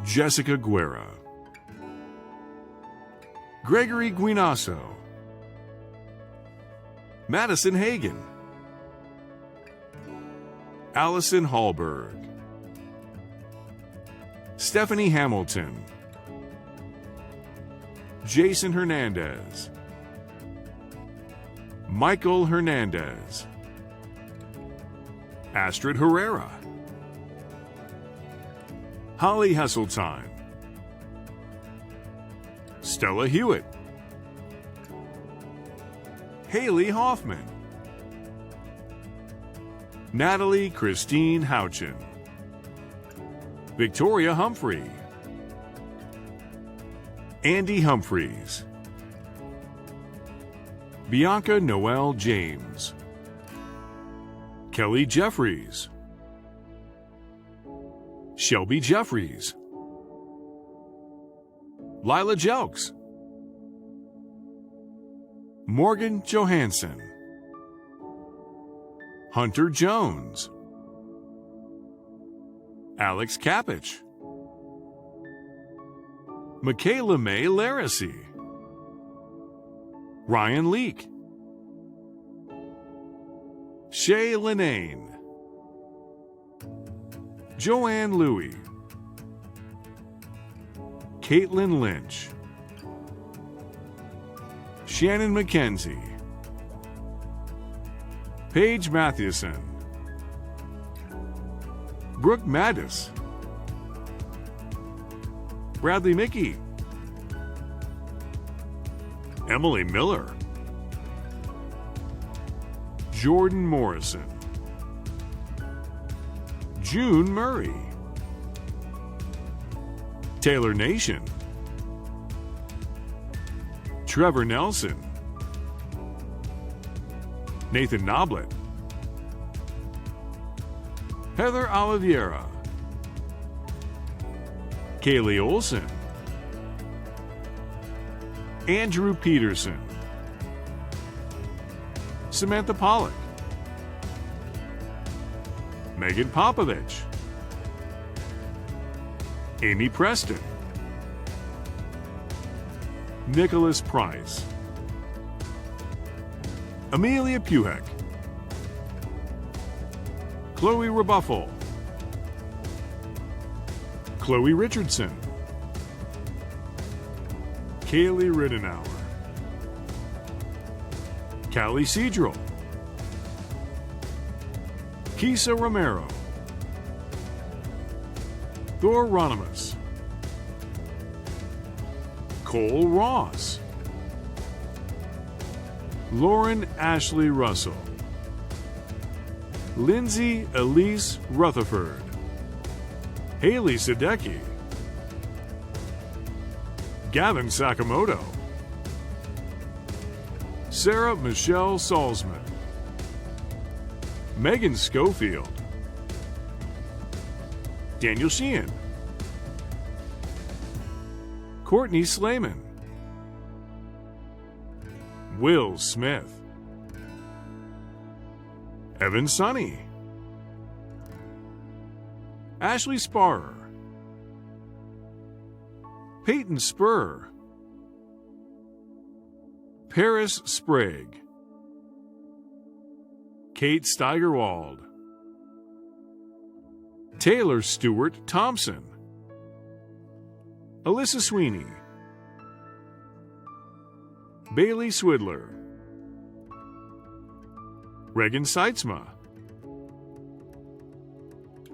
Jessica Guerra, Gregory Guinasso, Madison Hagan, Allison Hallberg, Stephanie Hamilton, Jason Hernandez, Michael Hernandez, Astrid Herrera, Holly Hesseltine, Stella Hewitt, Haley Hoffman, Natalie Christine Houchin, Victoria Humphrey, Andy Humphreys, Bianca Noel James, Kelly Jeffries, Shelby Jeffries, Lila Jelks, Morgan Johansson, Hunter Jones, Alex Kapich, Michaela May Laracy, Ryan Leake, Shay Linane, Joanne Louie, Caitlin Lynch, Shannon McKenzie, Paige Mathewson, Brooke Mattis, Bradley Mickey, Emily Miller, Jordan Morrison, June Murray, Taylor Nation, Trevor Nelson, Nathan Noblet, Heather Oliveira, Kaylee Olson, Andrew Peterson, Samantha Pollock, Megan Popovich, Amy Preston, Nicholas Price, Amelia Puhek, Chloe Rebuffel, Chloe Richardson, Kaylee Riddenauer, Callie Cedrel, Kisa Romero, Thor Ronimus, Cole Ross, Lauren Ashley Russell, Lindsay Elise Rutherford, Haley Sadecki, Gavin Sakamoto, Sarah Michelle Salzman, Megan Schofield, Daniel Sheehan, Courtney Slayman, Will Smith, Evan Sonny, Ashley Sparrer, Peyton Spur, Paris Sprague, Kate Steigerwald, Taylor Stewart Thompson, Alyssa Sweeney, Bailey Swidler, Regan Seitzma,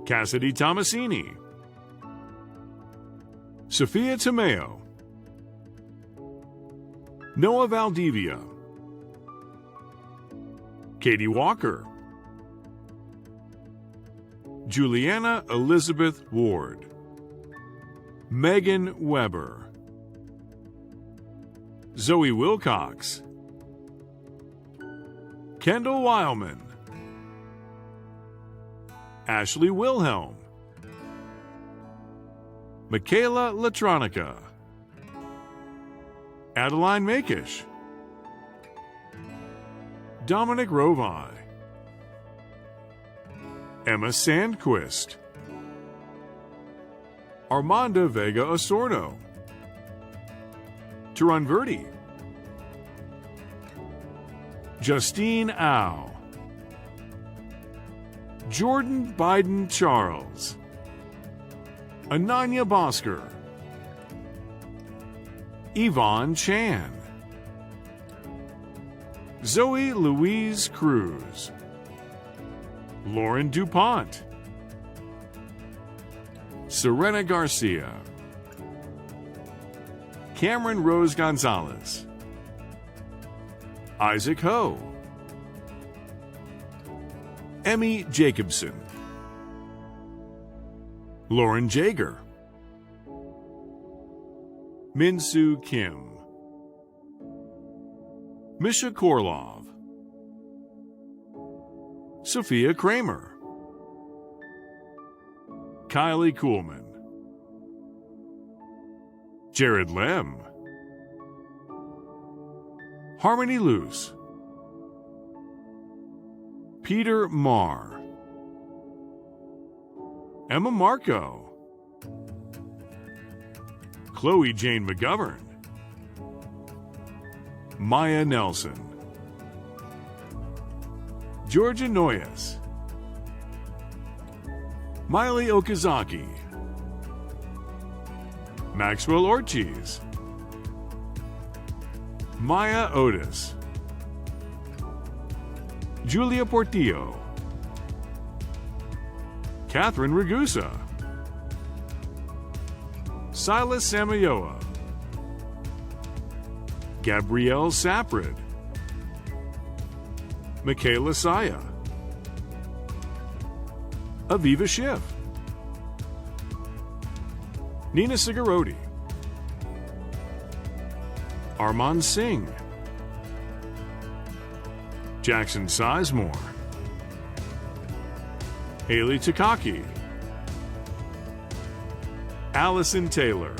Cassidy Tomasini, Sophia Tomeo, Noah Valdivia, Katie Walker, Juliana Elizabeth Ward, Megan Weber, Zoe Wilcox, Kendall Weilman, Ashley Wilhelm, Michaela Latronica, Adeline Makish, Dominic Rovi, Emma Sandquist, Armanda Vega Osorno, Taran Verdi, Justine Au, Jordan Biden Charles, Ananya Bosker, Yvonne Chan, Zoe Louise Cruz, Lauren DuPont, Serena Garcia, Cameron Rose Gonzalez, Isaac Ho, Emmy Jacobson, Lauren Jager, Minsu Kim, Misha Korlov, Sophia Kramer, Kylie Kuhlman, Jared Lem, Harmony Luce, Peter Marr, Emma Marco, Chloe Jane McGovern, Maya Nelson, Georgia Noyes, Miley Okazaki, Maxwell Ortiz, Maya Otis, Julia Portillo, Catherine Ragusa, Silas Samayoa, Gabrielle Saprid, Michaela Saya, Aviva Schiff, Nina Sigarodi, Armand Singh, Jackson Sizemore, Haley Takaki, Allison Taylor,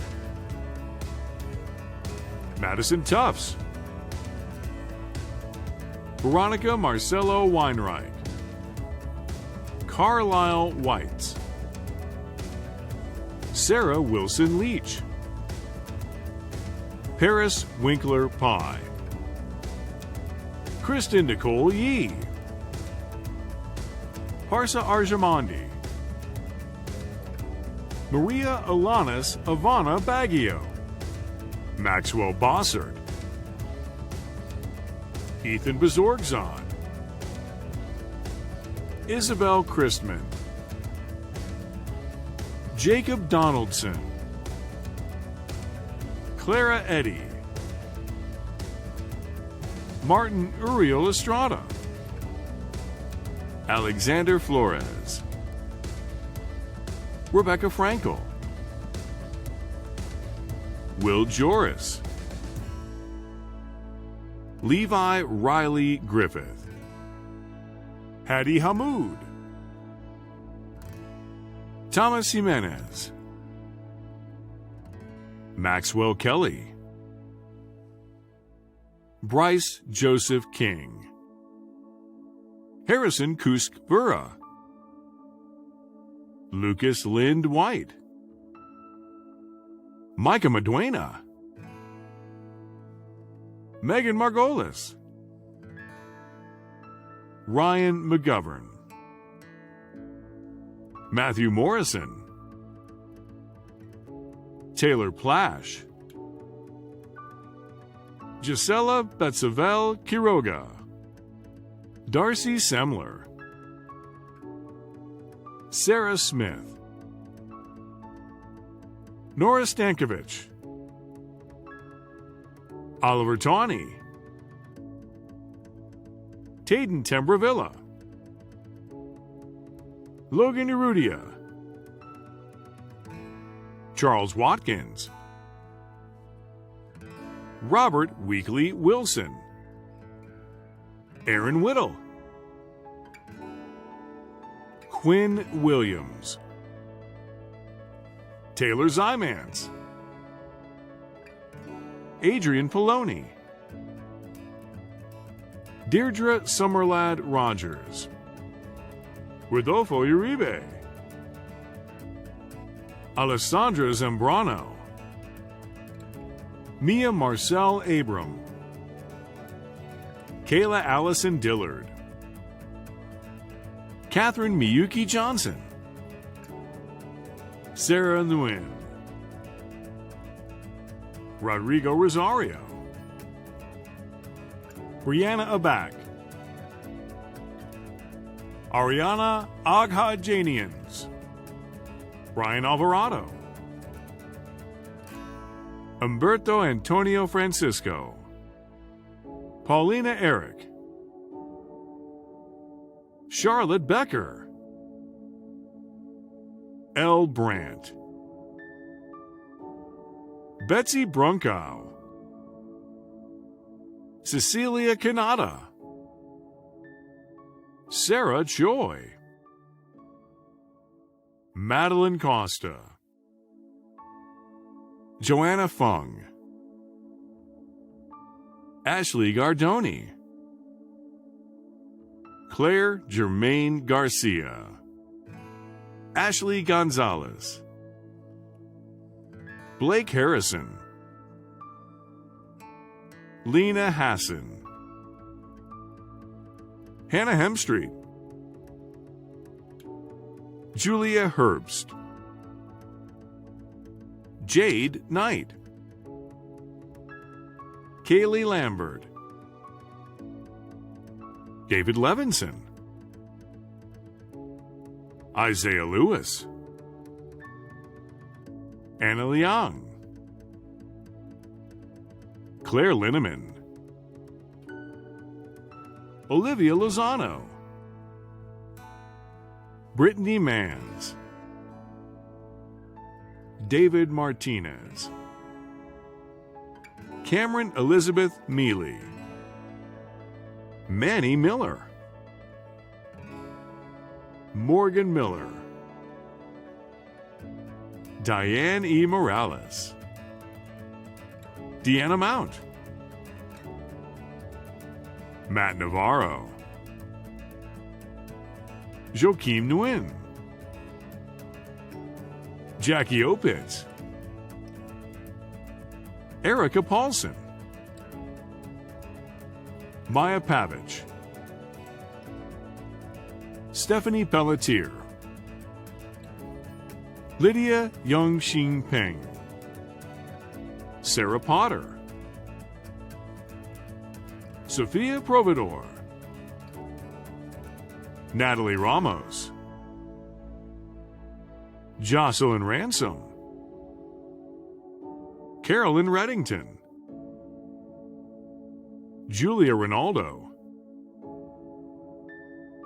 Madison Tufts, Veronica Marcelo Weinreich, Carlisle White, Sarah Wilson Leach, Paris Winkler Pye, Kristen Nicole Yee, Parsa Arjamandi, Maria Alanis Ivana Baggio, Maxwell Bossard, Ethan Bezorgzon, Isabel Christman, Jacob Donaldson, Clara Eddy, Martin Uriel Estrada, Alexander Flores, Rebecca Frankel, Will Joris, Levi Riley Griffith, Hadi Hamoud, Thomas Jimenez, Maxwell Kelly, Bryce Joseph King, Harrison Kusk-Bura, Lucas Lind White, Micah Maduena, Megan Margolis, Ryan McGovern, Matthew Morrison, Taylor Plash, Gisela Betsavel Quiroga, Darcy Semler, Sarah Smith, Nora Stankovich, Oliver Tawney, Tayden Tembravilla, Logan Urrutia, Charles Watkins, Robert Weekly Wilson, Aaron Whittle, Quinn Williams, Taylor Zymans, Adrian Poloni, Deirdre Summerlad Rogers, Rodolfo Uribe, Alessandra Zambrano, Mia Marcel Abram, Kayla Allison Dillard, Catherine Miyuki Johnson, Sarah Nguyen, Rodrigo Rosario, Brianna Abak, Ariana Aghajanians, Brian Alvarado, Umberto Antonio Francisco, Paulina Eric, Charlotte Becker, L. Brandt, Betsy Brunkow, Cecilia Kanata, Sarah Choi, Madeline Costa, Joanna Fung, Ashley Gardoni, Claire Germaine Garcia, Ashley Gonzalez, Blake Harrison, Lena Hassan, Hannah Hemstreet, Julia Herbst, Jade Knight, Kaylee Lambert, David Levinson, Isaiah Lewis, Anna Liang, Claire Linneman, Olivia Lozano, Brittany Manns, David Martinez, Cameron Elizabeth Mealy, Manny Miller, Morgan Miller, Diane E. Morales, Deanna Mount, Matt Navarro, Joaquim Nguyen, Jackie Opitz, Erica Paulson, Maya Pavich, Stephanie Pelletier, Lydia Young-Shin Peng, Sarah Potter, Sophia Providor, Natalie Ramos, Jocelyn Ransom, Carolyn Reddington, Julia Ronaldo,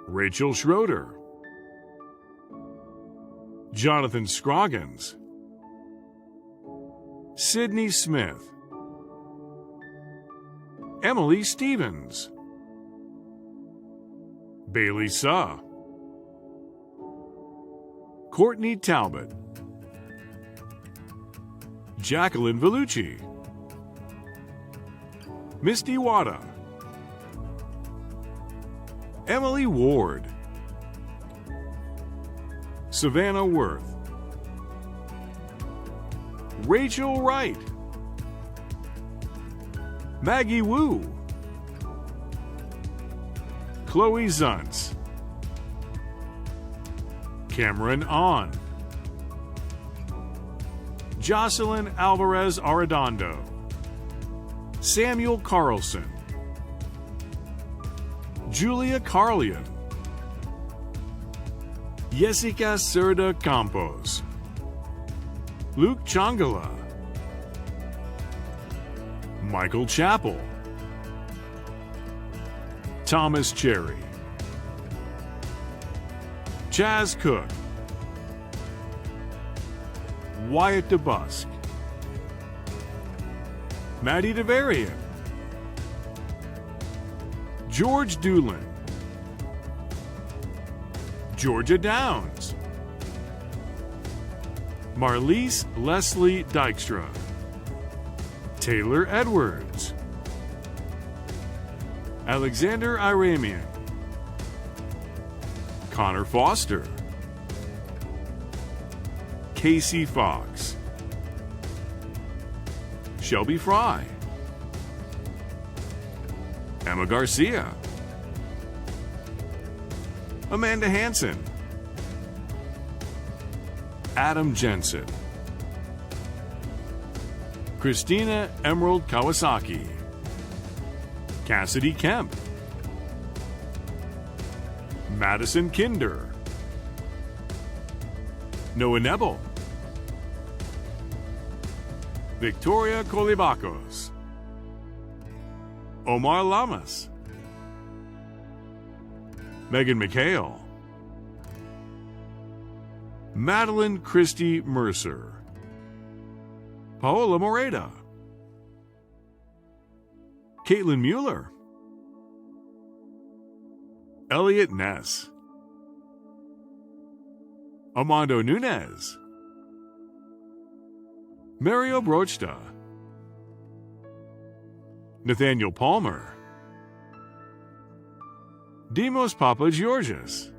Rachel Schroeder, Jonathan Scroggins, Sydney Smith, Emily Stevens, Bailey Suh, Courtney Talbot, Jacqueline Vellucci, Misty Wada, Emily Ward, Savannah Worth, Rachel Wright, Maggie Wu, Chloe Zuntz, Cameron On, Jocelyn Alvarez Arredondo, Samuel Carlson, Julia Carlian, Jessica Cerda Campos, Luke Changala, Michael Chappell, Thomas Cherry, Chaz Cook, Wyatt DeBusk, Maddie DeVarian, George Doolin, Georgia Downs, Marlise Leslie Dykstra, Taylor Edwards, Alexander Iramian, Connor Foster, Casey Fox, Shelby Fry, Emma Garcia, Amanda Hansen, Adam Jensen, Christina Emerald Kawasaki, Cassidy Kemp, Madison Kinder, Noah Nebel, Victoria Kolibakos, Omar Lamas, Megan McHale, Madeline Christie Mercer, Paola Moreda, Caitlin Mueller, Elliot Ness, Amando Nunez, Mario Brochta, Nathaniel Palmer, Demos Papa Georges,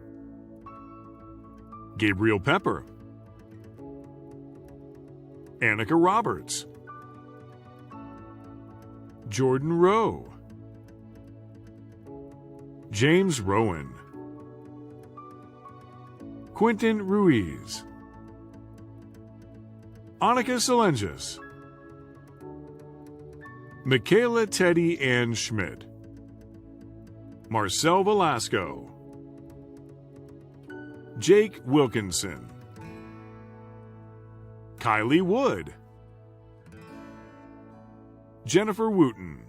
Gabriel Pepper, Annika Roberts, Jordan Rowe, James Rowan, Quentin Ruiz, Annika Salenges, Michaela Teddy Ann Schmidt, Marcel Velasco, Jake Wilkinson, Kylie Wood, Jennifer Wooten,